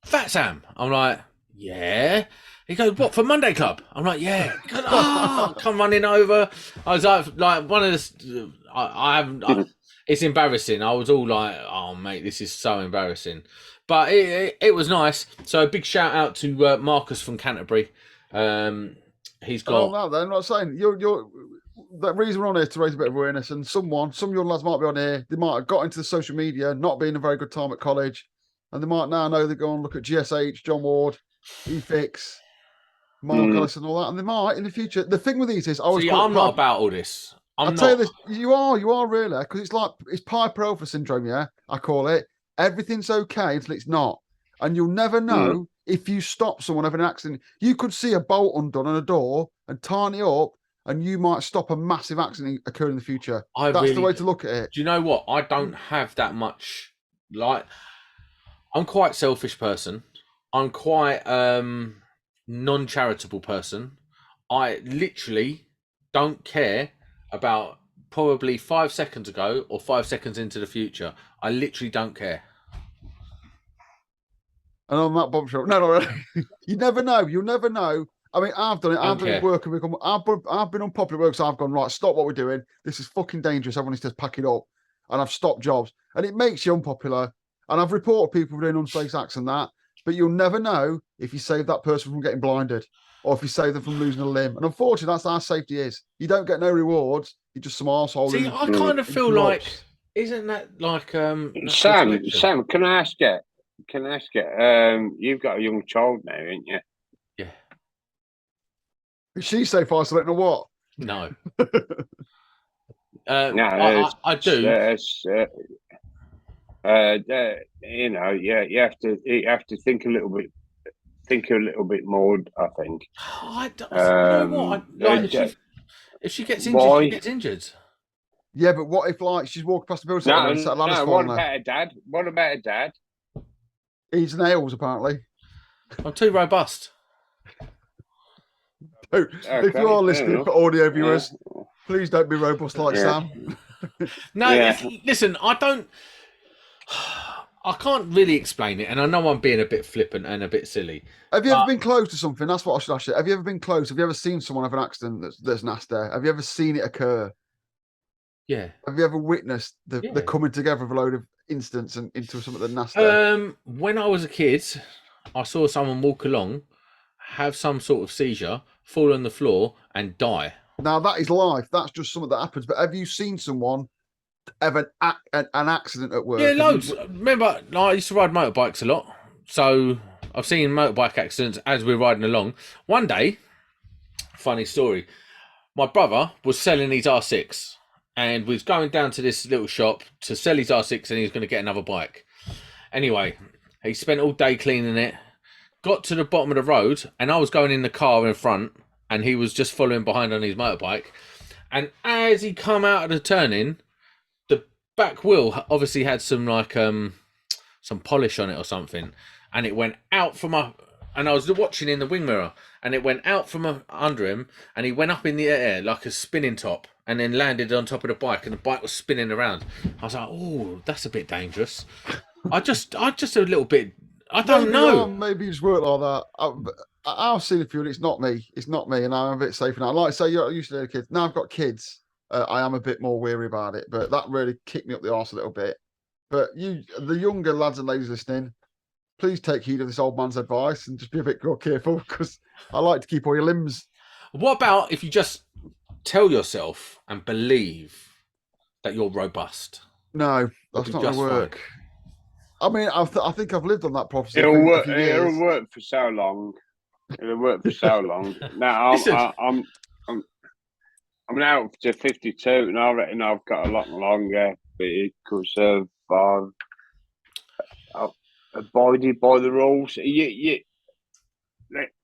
"Fat Sam." I'm like, "Yeah." He goes, "What, for Monday Club?" I'm like, "Yeah." He goes, "Oh," come running over. I was like one of the, I haven't. It's embarrassing. I was all like, "Oh, mate, this is so embarrassing," but it was nice. So a big shout out to Marcus from Canterbury. He's got. Oh no, then I'm not saying you're. The reason we're on here is to raise a bit of awareness, and some young lads might be on here. They might have got into the social media, not being a very good time at college, and they might now know they go and look at GSH, John Ward, EFIX, Mark Ellis, and all that, and they might in the future. The thing with these is, I'm not about all this. I'll tell you this, you are really, because it's Piper Alpha syndrome, yeah, I call it. Everything's okay until it's not. And you'll never know if you stop someone having an accident. You could see a bolt undone on a door and tighten it up, and you might stop a massive accident occurring in the future. That's the way to look at it. Do you know what? I don't have that much, like, I'm quite a selfish person. I'm quite non-charitable person. I literally don't care about probably 5 seconds ago or 5 seconds into the future. I literally don't care. And on that bombshell, no, you never know. You'll never know. I mean, I've done it. I've done it work and become. I've been unpopular work, so I've gone right. Stop what we're doing. This is fucking dangerous. Everyone needs to pack it up, and I've stopped jobs, and it makes you unpopular. And I've reported people doing unsafe acts and that, but you'll never know if you save that person from getting blinded or if you save them from losing a limb. And unfortunately, that's how safety is. You don't get no rewards. You're just some arsehole. See, I kind of feel like, isn't that like Sam? Can I ask you? You've got a young child now, ain't you? Yeah. Is she safe isolating or what? No. No, I do. You know, you have to think a little bit more. I think. You know what? If she gets injured, she gets injured. Yeah, but what if like she's walking past the building? What about a dad? What about a dad? He's nails apparently. I'm too robust. If you are listening for audio viewers, please don't be robust like Sam. No, listen, I can't really explain it, and I know I'm being a bit flippant and a bit silly. Have you ever been close to something? That's what I should ask you. Have you ever been close? Have you ever seen someone have an accident that's nasty? Have you ever seen it occur? Yeah. Have you ever witnessed the coming together of a load of incidents and into something that's nasty? When I was a kid, I saw someone walk along, have some sort of seizure, fall on the floor, and die. Now that is life. That's just something that happens. But have you seen someone have an accident at work? Yeah, loads. Remember, I used to ride motorbikes a lot, so I've seen motorbike accidents as we're riding along. One day, funny story, my brother was selling his R6 and was going down to this little shop to sell his R6 and he was going to get another bike. Anyway, he spent all day cleaning it, got to the bottom of the road, and I was going in the car in front and he was just following behind on his motorbike. And as he come out of the turning, the back wheel obviously had some like some polish on it or something, and it went out from and I was watching in the wing mirror, and it went out from under him, and he went up in the air like a spinning top, and then landed on top of the bike, and the bike was spinning around. I was like, "Oh, that's a bit dangerous." I just a little bit. I don't know. Maybe you just work like that. I've seen a few, and it's not me. It's not me, and I'm a bit safer now. Like I say, you're used to the kids. Now I've got kids. I am a bit more weary about it, but that really kicked me up the arse a little bit. But the younger lads and ladies listening, please take heed of this old man's advice and just be a bit more careful, because I like to keep all your limbs. What about if you just tell yourself and believe that you're robust. No, that's not going to work. Fine. I mean, I think I've lived on that prophecy. It'll work. It'll work for so long. It'll work for so long. Now I'm now to 52, and I reckon I've got a lot longer because of abided by the rules.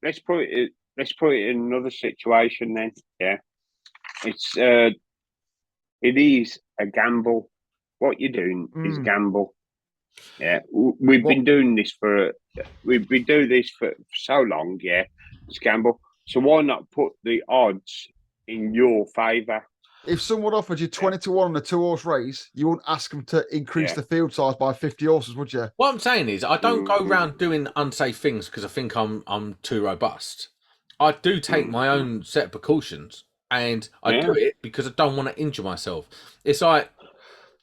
Let's put it in another situation then. Yeah, it is a gamble. What you're doing is gamble. Yeah, we've been doing this for so long. Yeah, it's gamble. So why not put the odds in your favour? If someone offered you 20 to 1 on a 2-horse race, you wouldn't ask them to increase the field size by 50 horses, would you? What I'm saying is, I don't go around doing unsafe things because I think I'm too robust. I do take my own set of precautions, and I do it because I don't want to injure myself. It's like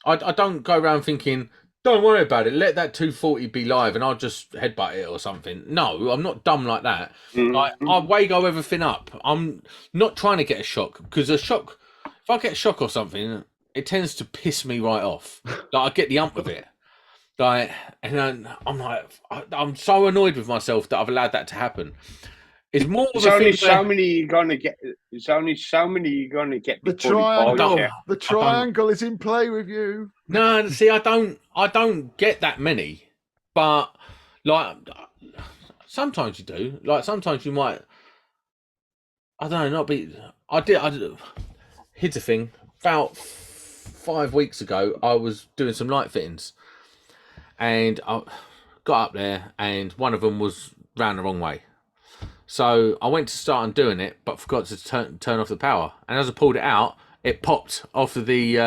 I don't go around thinking, don't worry about it, let that 240 be live and I'll just headbutt it or something. No, I'm not dumb like that. Like, I weigh everything up. I'm not trying to get a shock, because a shock, if I get a shock or something, it tends to piss me right off. Like, I get the ump of it. Like, and then I'm like, I'm so annoyed with myself that I've allowed that to happen. It's more of only so many you're gonna get. There's only so many you're gonna get. The triangle is in play with you. No, see, I don't get that many, but like sometimes you do. Like sometimes you might. I don't know. Not be. I did. Here's the thing. About 5 weeks ago, I was doing some light fittings, and I got up there, and one of them was round the wrong way. So I went to start on doing it, but forgot to turn off the power. And as I pulled it out, it popped off of the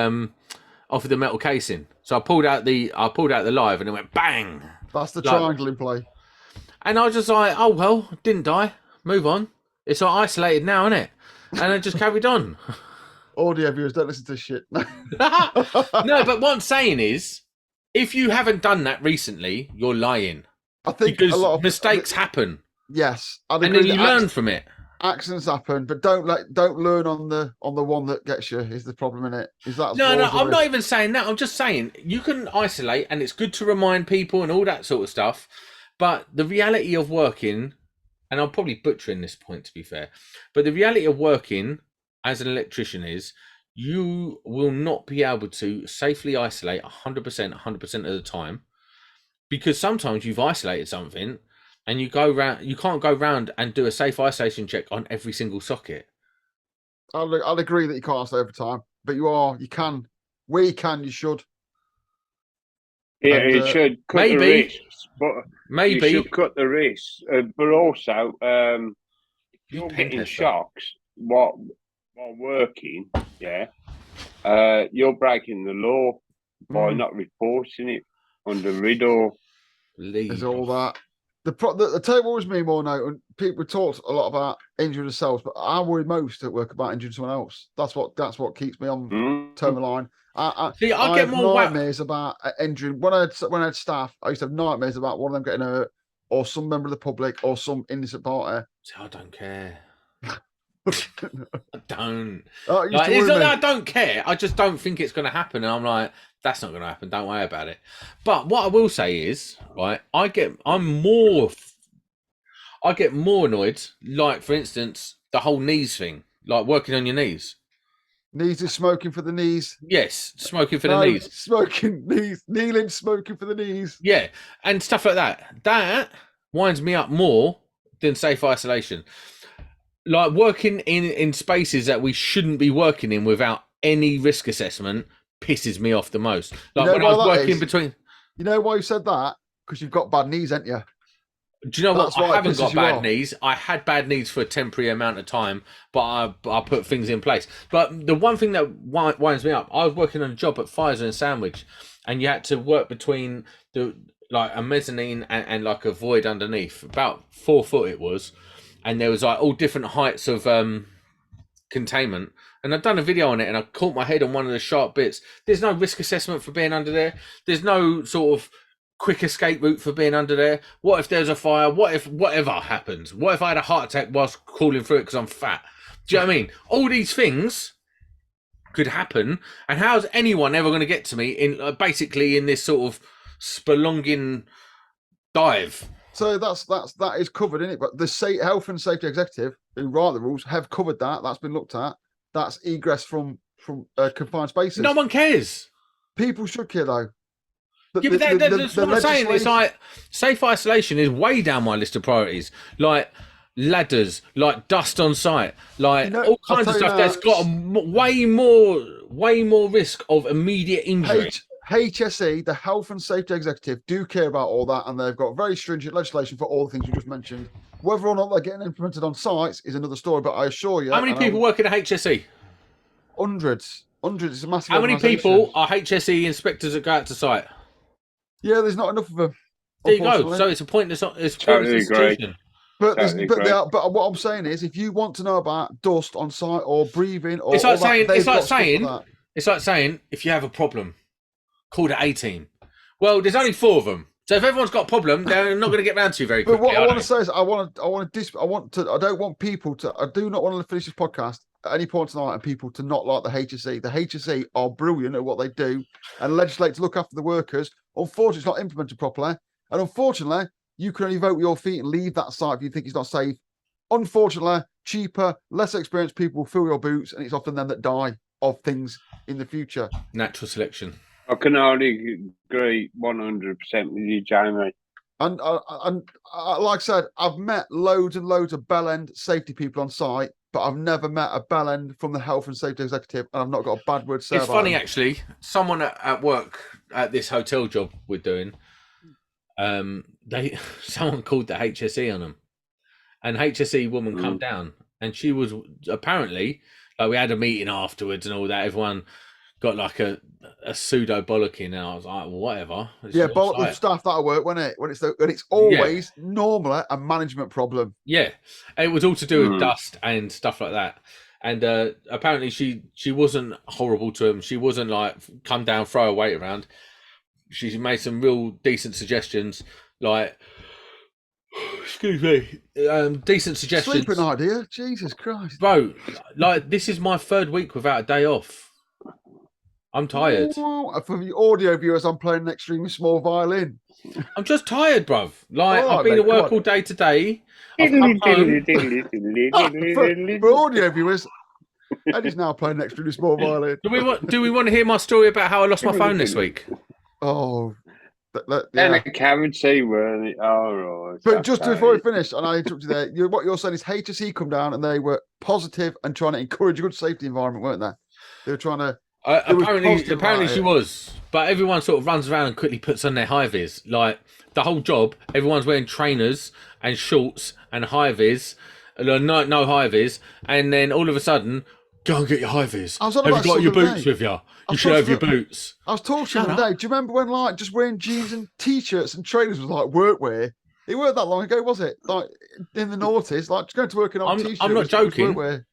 metal casing. So I pulled out the live, and it went bang. That's the triangle in play. And I was just like, oh well, didn't die. Move on. It's like isolated now, isn't it? And I just carried on. Audio viewers, don't listen to shit. No, but what I'm saying is, if you haven't done that recently, you're lying. I think because a lot of mistakes happen. Yes, and then you learn from it. Accidents happen, but don't learn on the one that gets you. Is the problem in it? Is that no? I'm not even saying that. I'm just saying you can isolate, and it's good to remind people and all that sort of stuff. But the reality of working, and I'm probably butchering this point to be fair, but the reality of working as an electrician is you will not be able to safely isolate 100% of the time, because sometimes you've isolated something. And you can't go round and do a safe isolation check on every single socket. I'll agree that you can't isolate every time, but you can. Where you can, you should. Yeah, you should cut the risks, but maybe you should cut the risks. But also, you're getting shocks while working. Yeah, you're breaking the law by not reporting it under riddle. There's all that. The tell you what was me more now, and people talked a lot about injuring themselves, but I worry most at work about injuring someone else. That's what keeps me on term line. I get more nightmares about injuring. When I had staff, I used to have nightmares about one of them getting hurt, or some member of the public, or some innocent party. I don't care. I don't. I don't care. I just don't think it's going to happen, and I'm like, that's not going to happen. Don't worry about it. But what I will say is, right, I get more annoyed. Like, for instance, the whole knees thing, like working on your knees. Knees is smoking for the knees. Yes, smoking for the knees. Smoking knees, kneeling, smoking for the knees. Yeah, and stuff like that. That winds me up more than safe isolation. Like working in spaces that we shouldn't be working in without any risk assessment pisses me off the most. Like when I was working between. You know why you said that? Because you've got bad knees, ain't you? Do you know what? I haven't got bad knees. I had bad knees for a temporary amount of time, but I put things in place. But the one thing that winds me up, I was working on a job at Pfizer in Sandwich, and you had to work between a mezzanine and like a void underneath. About 4 foot it was. And there was like all different heights of containment. And I've done a video on it, and I caught my head on one of the sharp bits. There's no risk assessment for being under there. There's no sort of quick escape route for being under there. What if there's a fire? What if whatever happens? What if I had a heart attack whilst crawling through it because I'm fat? Do you know what I mean? All these things could happen, and how's anyone ever going to get to me in basically in this sort of spelunking dive? So that is covered in it. But the health and safety executive who write the rules have covered that. That's been looked at. That's egress from confined spaces. No one cares. People should care though. Yeah, but that's what I'm saying. It's like safe isolation is way down my list of priorities. Like ladders, like dust on site, like all kinds of stuff that's got way more risk of immediate injury. HSE, the Health and Safety Executive, do care about all that, and they've got very stringent legislation for all the things you just mentioned. Whether or not they're getting implemented on sites is another story, but I assure you... How many people work at HSE? Hundreds. It's a massive How many people are HSE inspectors that go out to site? Yeah, there's not enough of them. There you go. So it's a pointless institution. But what I'm saying is, if you want to know about dust on site or breathing, or it's like saying if you have a problem, call the A-team. Well, there's only 4 of them, so if everyone's got a problem, they're not going to get round to you very quickly. But what I want to say is, I don't want people to. I do not want to finish this podcast at any point tonight and people to not like the HSE. The HSE are brilliant at what they do and legislate to look after the workers. Unfortunately, it's not implemented properly, and unfortunately, you can only vote with your feet and leave that site if you think it's not safe. Unfortunately, cheaper, less experienced people will fill your boots, and it's often them that die of things in the future. Natural selection. I can only agree 100% with you, Jamie. And like I said, I've met loads and loads of bell end safety people on site, but I've never met a bell end from the health and safety executive, and I've not got a bad word to say about it. It's funny, actually. Someone at work at this hotel job we're doing, someone called the HSE on them, and HSE woman come down, and she was apparently, like, we had a meeting afterwards and all that. Everyone got like a pseudo bollocking, and I was like, well, whatever. Yeah, bollock staff that'll work, when it's always normally a management problem. Yeah, and it was all to do with dust and stuff like that. And apparently she wasn't horrible to him. She wasn't like come down, throw her weight around. She made some real decent suggestions, like, excuse me, decent suggestions. Sleeping idea, Jesus Christ, bro! Like, this is my 3rd week without a day off. I'm tired. For the audio viewers, I'm playing an extremely small violin. I'm just tired, bruv. Like, I've been at work all day today. I've come home. For audio viewers, Eddie's now playing an extremely small violin. Do we want to hear my story about how I lost my phone this week? Oh, yeah. And I can't see where it. Oh, right. But just before we finish, and I interrupt you there, what you're saying is HSE come down and they were positive and trying to encourage a good safety environment, weren't they? They were trying to. Apparently she was, but everyone sort of runs around and quickly puts on their high vis. Like, the whole job, everyone's wearing trainers and shorts and high vis, no high vis, and then all of a sudden, go and get your high vis. Have you got your boots with you? You should have your boots. I was talking to him today. Do you remember when, like, just wearing jeans and t-shirts and trainers was like workwear? It weren't that long ago, was it? Like, in the noughties, like, just going to work in a t-shirt. I'm not joking.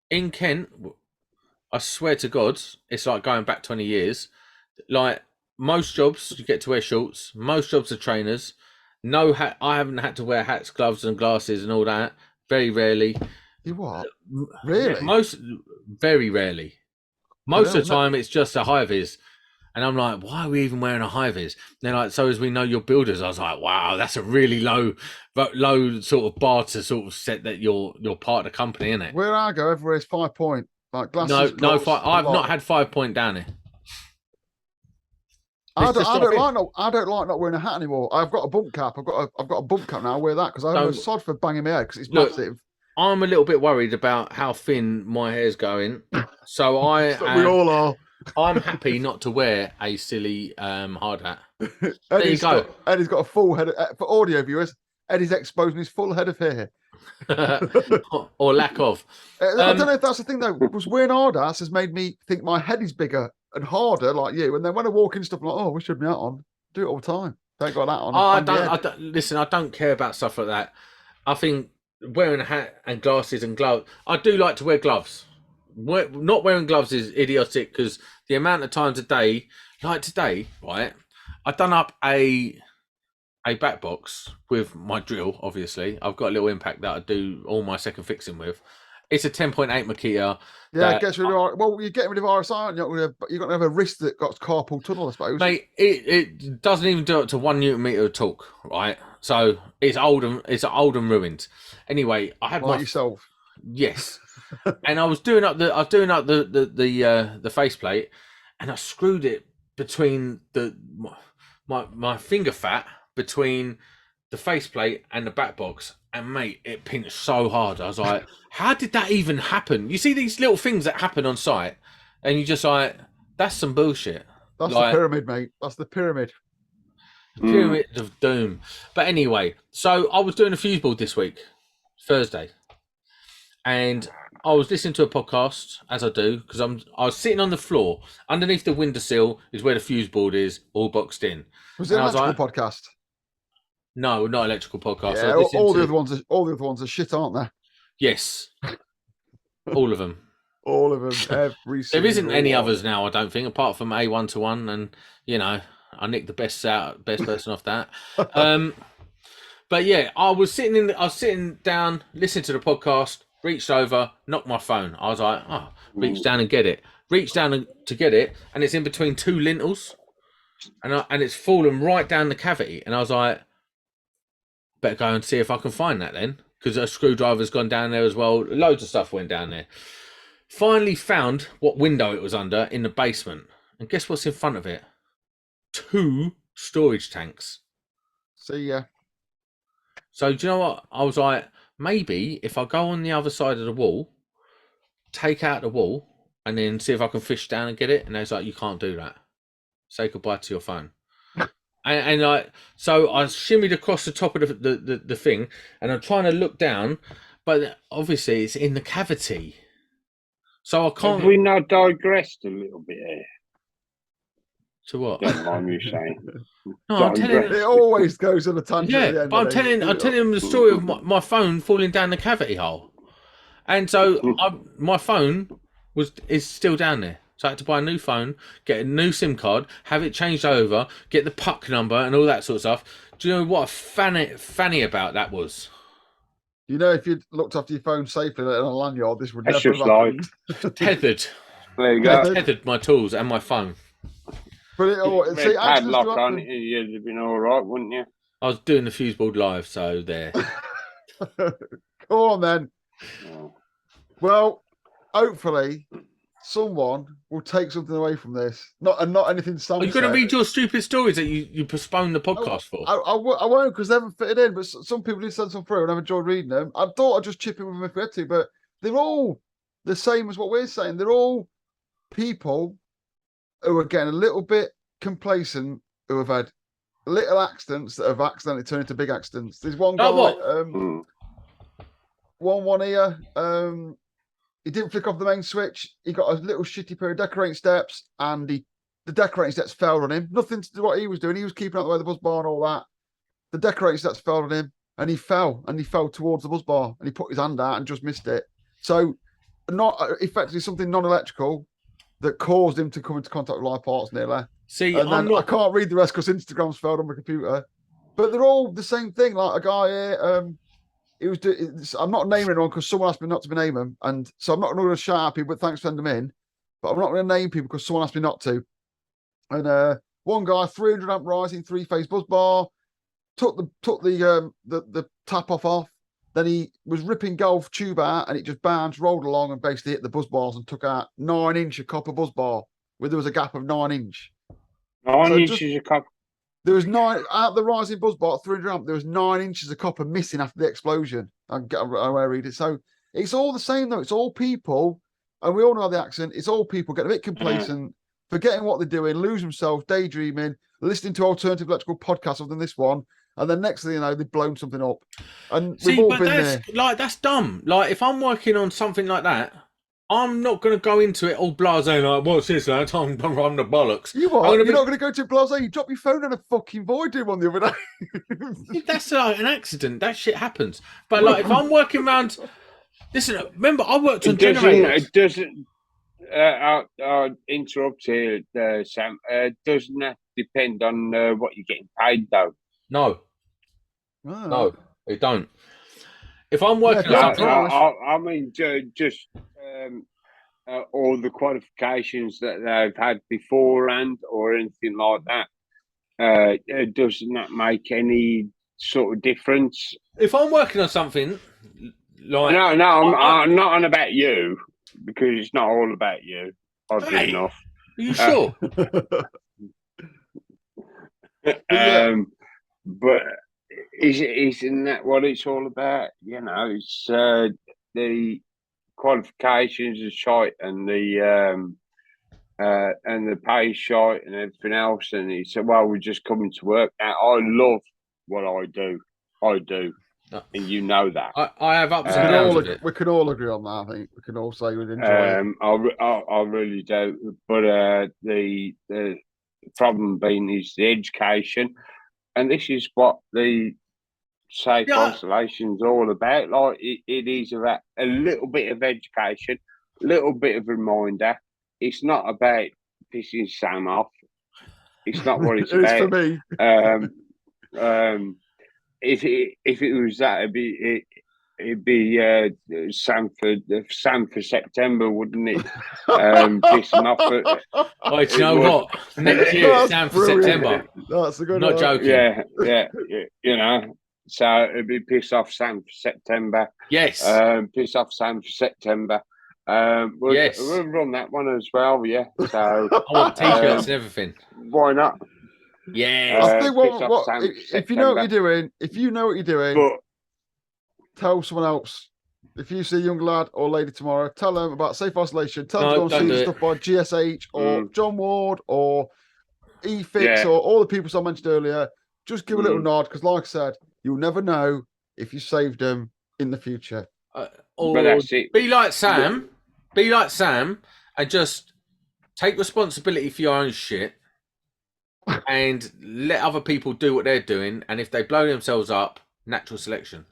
In Kent, I swear to God, it's like going back 20 years. Like, most jobs, you get to wear shorts. Most jobs are trainers. No hat. I haven't had to wear hats, gloves, and glasses and all that. Very rarely. You what? Really? Very rarely. Most of the time, it's just a high vis. And I'm like, why are we even wearing a high vis? They're like, so as we know you're builders. I was like, wow, that's a really low sort of bar to sort of set that you're part of the company, isn't it? Where I go, everywhere is 5 point. Like glasses, I've not had 5 point down here. I don't like not wearing a hat anymore. I've got a bump cap. I've got a bump cap now. I wear that because I have a sod for banging my head because it's massive. I'm a little bit worried about how thin my hair's going, so we all are. I'm happy not to wear a silly hard hat. There you go. Eddie's got a full head for audio viewers. Eddie's exposing his full head of hair. Or lack of. I don't know if that's the thing though. Was wearing hard ass has made me think my head is bigger and harder, like you. And then when I walk in stuff, I'm like, oh, we should be out on. Do it all the time. Don't got that on. I don't. Listen, I don't care about stuff like that. I think wearing a hat and glasses and gloves. I do like to wear gloves. Not wearing gloves is idiotic because the amount of times a day, like today, right? I done up a back box with my drill. Obviously, I've got a little impact that I do all my second fixing with, It's a 10.8 Makita. Yeah, it gets rid of. Well, you're getting rid of RSI, aren't you? You're going to have a wrist that got carpal tunnel, I suppose. Mate, it doesn't even do it to 1 Newton meter of torque, right? So it's old and ruined. Anyway, I had like yourself. Yes, and I was doing up the faceplate, and I screwed it between my finger fat between the faceplate and the back box, and mate, it pinched so hard. I was like, how did that even happen? You see these little things that happen on site, and you just like, that's some bullshit. That's the pyramid, mate. That's the pyramid. Pyramid of doom. But anyway, so I was doing a Fuseboard this week, Thursday, and I was listening to a podcast, as I do, because I was sitting on the floor. Underneath the windowsill is where the Fuseboard is, all boxed in. Was it an electrical podcast? No, not electrical podcast. Yeah, all the other ones are shit, aren't they? Yes, all of them. All of them. There isn't any others now, I don't think, apart from A1 to 1, and I nicked the best person off that. But yeah, I was sitting down, listening to the podcast, reached over, knocked my phone. I was like, reach down and get it. Reached down to get it, and it's in between two lintels, and it's fallen right down the cavity. And I was like, better go and see if I can find that then, because a screwdriver's gone down there as well. Loads of stuff went down there. Finally found what window it was under in the basement. And guess what's in front of it? 2 storage tanks. See ya. So do you know what? I was like, maybe if I go on the other side of the wall, take out the wall, and then see if I can fish down and get it. And they was like, you can't do that. Say goodbye to your phone. So I shimmied across the top of the thing, and I'm trying to look down, but obviously it's in the cavity. So I can't. Have we now digressed a little bit here? To what? Don't mind me saying. No, I'm telling it always goes on a tangent. Yeah, but I'm telling him the story of my phone falling down the cavity hole, and so my phone is still down there. So I had to buy a new phone, get a new SIM card, have it changed over, get the puck number and all that sort of stuff. Do you know what a fanny about that was? You know, if you'd looked after your phone safely on a lanyard, this would That's never just have happened. Tethered. There you go. Tethered my tools and my phone. But see, padlock on it, you'd have been all right, wouldn't you? I was doing the Fuseboard live, so there. Go on then. Oh. Well, hopefully someone will take something away from this. Not anything. Are you going to read your stupid stories that you postponed the podcast for? I won't, because they haven't fitted in. But some people did send some through, and I've enjoyed reading them. I thought I'd just chip in with them if we had to, but they're all the same as what we're saying. They're all people who are getting a little bit complacent, who have had little accidents that have accidentally turned into big accidents. There's one guy, one here. He didn't flick off the main switch. He got a little shitty pair of decorating steps, and the decorating steps fell on him. Nothing to do with what he was doing. He was keeping out the way of the bus bar and all that. The decorating steps fell on him, and he fell towards the bus bar, and he put his hand out and just missed it. So, not effectively something non-electrical that caused him to come into contact with live parts nearly. See, and then I can't read the rest because Instagram's failed on my computer. But they're all the same thing. Like a guy here, I'm not naming anyone because someone asked me not to name them, and so I'm not going to shout out people. But thanks for sending them in. But I'm not going to name people because someone asked me not to. And one guy, 300 amp rising, 3-phase bus bar, took the tap off. Then he was ripping golf tube out, and it just bounced, rolled along, and basically hit the bus bars and took out 9-inch of copper bus bar, where there was a gap of 9-inch. 9 inches of copper. There was 9 out the rising bus bar at 300 amp. There was 9 inches of copper missing after the explosion. I read it. So it's all the same though. It's all people, and we all know the accent. It's all people getting a bit complacent, forgetting what they're doing, losing themselves, daydreaming, listening to alternative electrical podcasts other than this one, and then next thing you know, they've blown something up. And we've all been there. Like, that's dumb. Like, if I'm working on something like that, I'm not going to go into it all blasé, like, what's this, lad? I'm the bollocks. You're not going to go to blasé. You drop your phone in a fucking void room on the other day. That's like an accident. That shit happens. But, like, if I'm working around... Listen, remember, I worked on generators. It doesn't... I'll interrupt here, Sam. Doesn't that depend on what you're getting paid, though? No. No, it don't. If I'm working Yeah, on something, I mean, just all the qualifications that they've had beforehand or anything like that, doesn't that make any sort of difference? if I'm working on something, like No, I'm not on about you because it's not all about you. Oddly Hey, enough. Are you sure? But isn't that what it's all about? You know, it's the qualifications are shite and the pay shite and everything else. And he said, "Well, we're just coming to work." Now, I love what I do. I do, and you know that. I have ups and downs with it. We can all agree on that. I think we can all say we'd enjoy it. I really do. But the problem being is the education, and this is what the Constellation's all about. Like it is about a little bit of education, a little bit of reminder. It's not about pissing Sam off. It's not what it's about. For me. If it was that, it'd be Sam for September, wouldn't it? Pissing off. Well, you know what? Next year, Sam for September. That's a good Not one. joking. Yeah. You know. So it'd be piss off Sam for September. Yes. Piss off Sam for September. Yes. We'll run that one as well. Yeah. So I want t-shirts and everything. Why not? Yeah. I think if you know what you're doing, but tell someone else. If you see a young lad or lady tomorrow, tell them about Safe Isolation. Tell them to go and see stuff by GSH or John Ward or eFix or all the people I mentioned earlier. Just give a little nod because, like I said, you'll never know if you saved them in the future. But that's it. Be like Sam. Be like Sam and just take responsibility for your own shit and let other people do what they're doing. And if they blow themselves up, natural selection.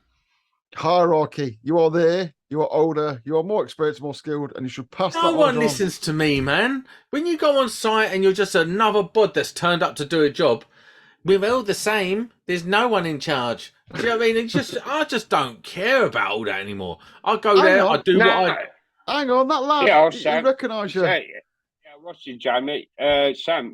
Hierarchy. You are there. You are older. You are more experienced, more skilled, and you should pass that on. No one listens to me, man. When you go on site and you're just another bod that's turned up to do a job, we're all the same. There's no one in charge. Do you know what I mean? I just don't care about all that anymore. I go there, I do what I... Hang on, that lad, he recognise you. Yeah, what's your Jamie? Sam,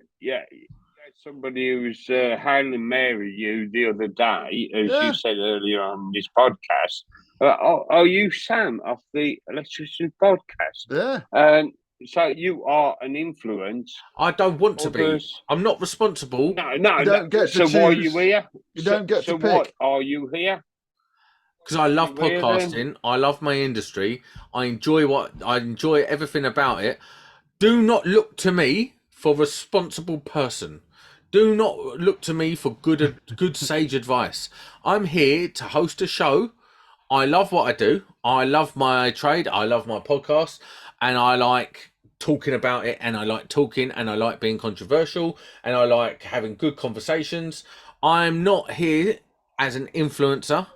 somebody who was hailing Mary you the other day, as you said earlier on this podcast. Are you Sam off the Electricians podcast? Yeah. So you are an influence. I don't want to be. I'm not responsible. No. You don't get to choose. Why are you here? You don't get to pick. What are you here? Because I love podcasting. I love my industry. I enjoy everything about it. Do not look to me for responsible person. Do not look to me for good sage advice. I'm here to host a show. I love what I do. I love my trade. I love my podcast. And I like talking about it, and I like talking, and I like being controversial, and I like having good conversations. I'm not here as an influencer.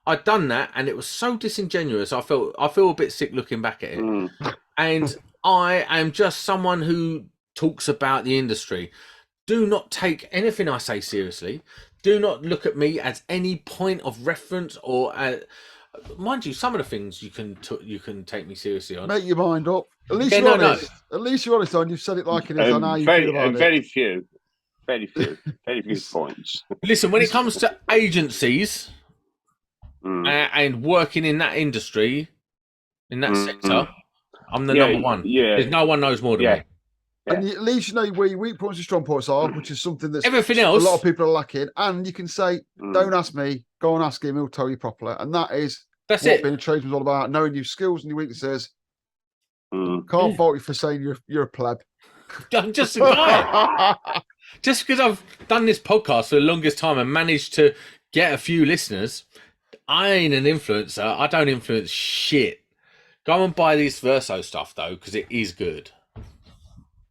I've done that, and it was so disingenuous. I feel a bit sick looking back at it. And I am just someone who talks about the industry. Do not take anything I say seriously. Do not look at me as any point of reference or... mind you, some of the things you can take me seriously on. Make your mind up. At least you're honest. At least you're honest on. You've said it like it is. I know you feel about very few points. Listen, when it comes to agencies and working in that industry, in that sector, I'm the number one. Yeah, there's no one knows more than me. And at least you know where your weak points and strong points are, which is something that everything else a lot of people are lacking. And you can say, "Don't ask me. Go and ask him. He'll tell you properly." And that's what being a tradesman's all about: knowing your skills and your weaknesses. Can't fault you for saying you're a pleb. I'm just a guy. Just because I've done this podcast for the longest time and managed to get a few listeners, I ain't an influencer. I don't influence shit. Go and buy these Verso stuff though, because it is good.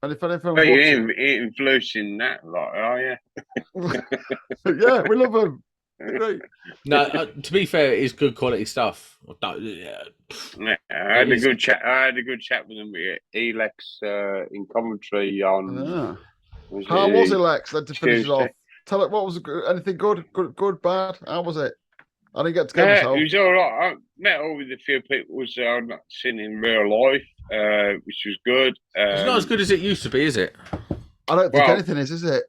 And if anything, you're influencing that lot, are you? Yeah, we love them. Great. No, to be fair, it is good quality stuff. I had a good chat with them with Elex in Coventry on. How was Elex? Then to finish it off, tell it what was anything good, bad. How was it? I didn't get to go Yeah, myself. it was all right. I met up with a few people I've not seen in real life, which was good. It's not as good as it used to be, is it? I don't think anything is it?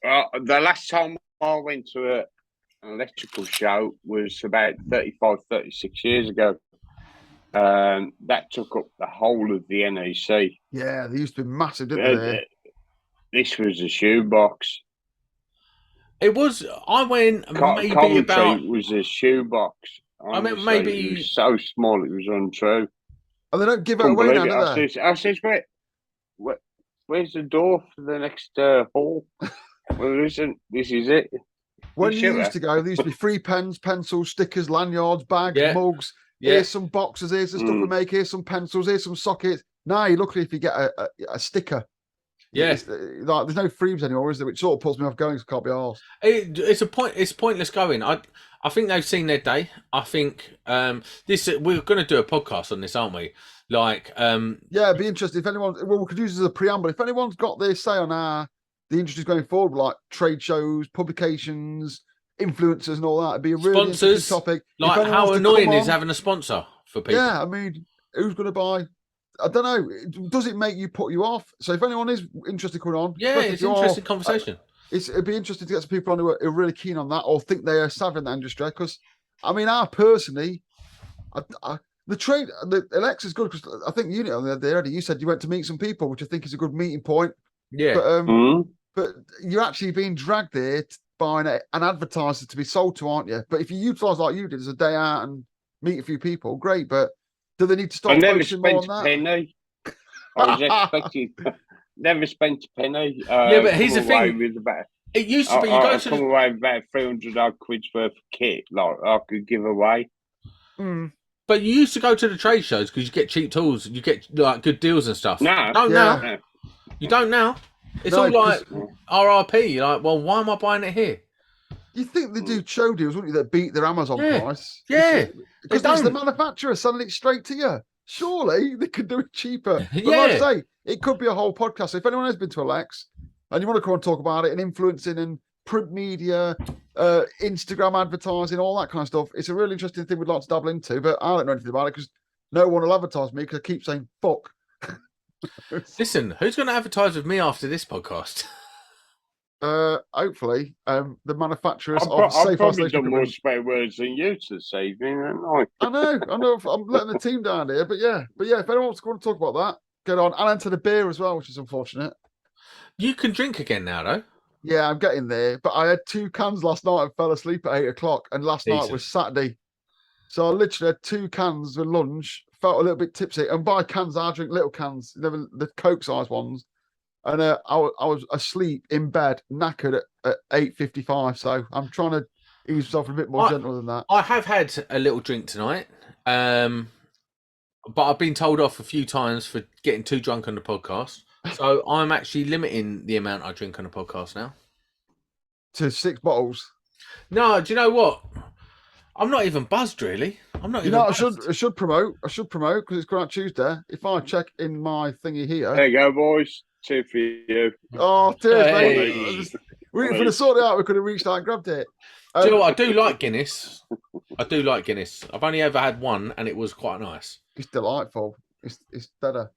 The last time I went to an electrical show was about 35, 36 years ago. That took up the whole of the NEC. Yeah, they used to be massive, didn't they? This was a shoebox. It was. I went maybe Commentary about. was a shoebox. Honestly, I meant maybe it was so small it was untrue. And they don't give it away now, do they? I says, where's the door for the next hall? Well, listen, this is it. When you used to go, there used to be free pens, pencils, stickers, lanyards, bags, mugs. Yeah. Here's some boxes, here's the stuff we make, here's some pencils, here's some sockets. Now you're lucky if you get a sticker. Yeah. Like, there's no freebies anymore, is there? Which sort of puts me off going because I can't be arsed. It's pointless going. I think they've seen their day. I think we're going to do a podcast on this, aren't we? Like, yeah, it'd be interesting if anyone. Well, we could use this as a preamble. If anyone's got their say on the industry's going forward, like trade shows, publications, influencers, and all that, it'd be a really interesting topic. Like, how annoying is having a sponsor for people? Yeah, I mean, who's going to buy? I don't know. Does it make you put you off? So if anyone is interested in coming on, yeah, it's an interesting conversation. It'd be interesting to get some people on who are really keen on that or think they are savvy in the industry. Because I mean, the Alex is good because I think you said you went to meet some people, which I think is a good meeting point. Yeah. But you're actually being dragged there by an advertiser to be sold to, aren't you? But if you utilise like you did as a day out and meet a few people, great. But do they need to start focusing more on that? Penny. I was expecting. Never spent a penny. Yeah, but here's the thing. It used to be I come away with about 300 odd quid's worth of kit, like I could give away. But you used to go to the trade shows because you get cheap tools, you get like good deals and stuff. No, now. You don't now. It's all like RRP. You're like, well, why am I buying it here? You think they do show deals, wouldn't you, that beat their Amazon price? Yeah. Because it's the manufacturer selling it straight to you. Surely they could do it cheaper. But yeah. like I say, it could be a whole podcast. So if anyone has been to Alex and you want to come and talk about it and influencing and print media, Instagram advertising, all that kind of stuff, it's a really interesting thing we'd like to dabble into. But I don't know anything about it because no one will advertise me because I keep saying fuck. Listen, who's going to advertise with me after this podcast? Hopefully, the manufacturers I've probably done more spare words than you this evening, haven't I? I know. I'm letting the team down here, but yeah. If anyone wants to talk about that, get on. And enter the beer as well, which is unfortunate. You can drink again now, though. Yeah, I'm getting there. But I had 2 cans last night and fell asleep at 8 o'clock. And last night was Saturday, so I literally had 2 cans with lunch. Felt a little bit tipsy, and by cans I drink little cans, the Coke size ones. And I was asleep in bed, knackered at 8:55. So I'm trying to ease myself a bit more gentle than that. I have had a little drink tonight, but I've been told off a few times for getting too drunk on the podcast. So I'm actually limiting the amount I drink on the podcast now to 6 bottles. No, do you know what? I'm not even buzzed, really. I'm not. I should promote because it's coming out Tuesday. If I check in my thingy here, there you go, boys. 2 for you. Oh, cheers, mate. Waiting for the sort it out. We could have reached out and grabbed it. Do you know what? I do like Guinness. I've only ever had one, and it was quite nice. It's delightful. It's better.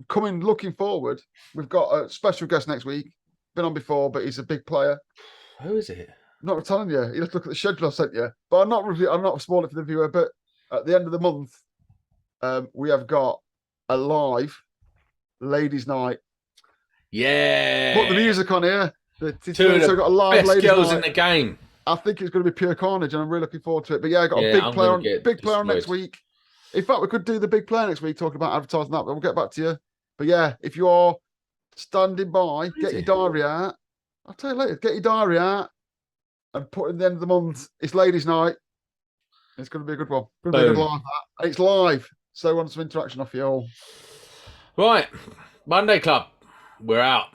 Looking forward, we've got a special guest next week. Been on before, but he's a big player. Who is it? I'm not telling you. You have to look at the schedule I sent you. But I'm not spoiling it for the viewer. But at the end of the month, we have got a live ladies' night. Yeah. Put the music on here. Two of the got a live best girls in the game. I think it's going to be pure carnage, and I'm really looking forward to it. But yeah, I got a big player on next week. In fact, we could do the big player next week, talking about advertising that, but we'll get back to you. But yeah, if you are standing by, get your diary out. I'll tell you later. Get your diary out and put in the end of the month. It's ladies' night. It's going to be a good one. Going to be a good live. And it's live, so I want some interaction off you all. Right, Monday Club. We're out.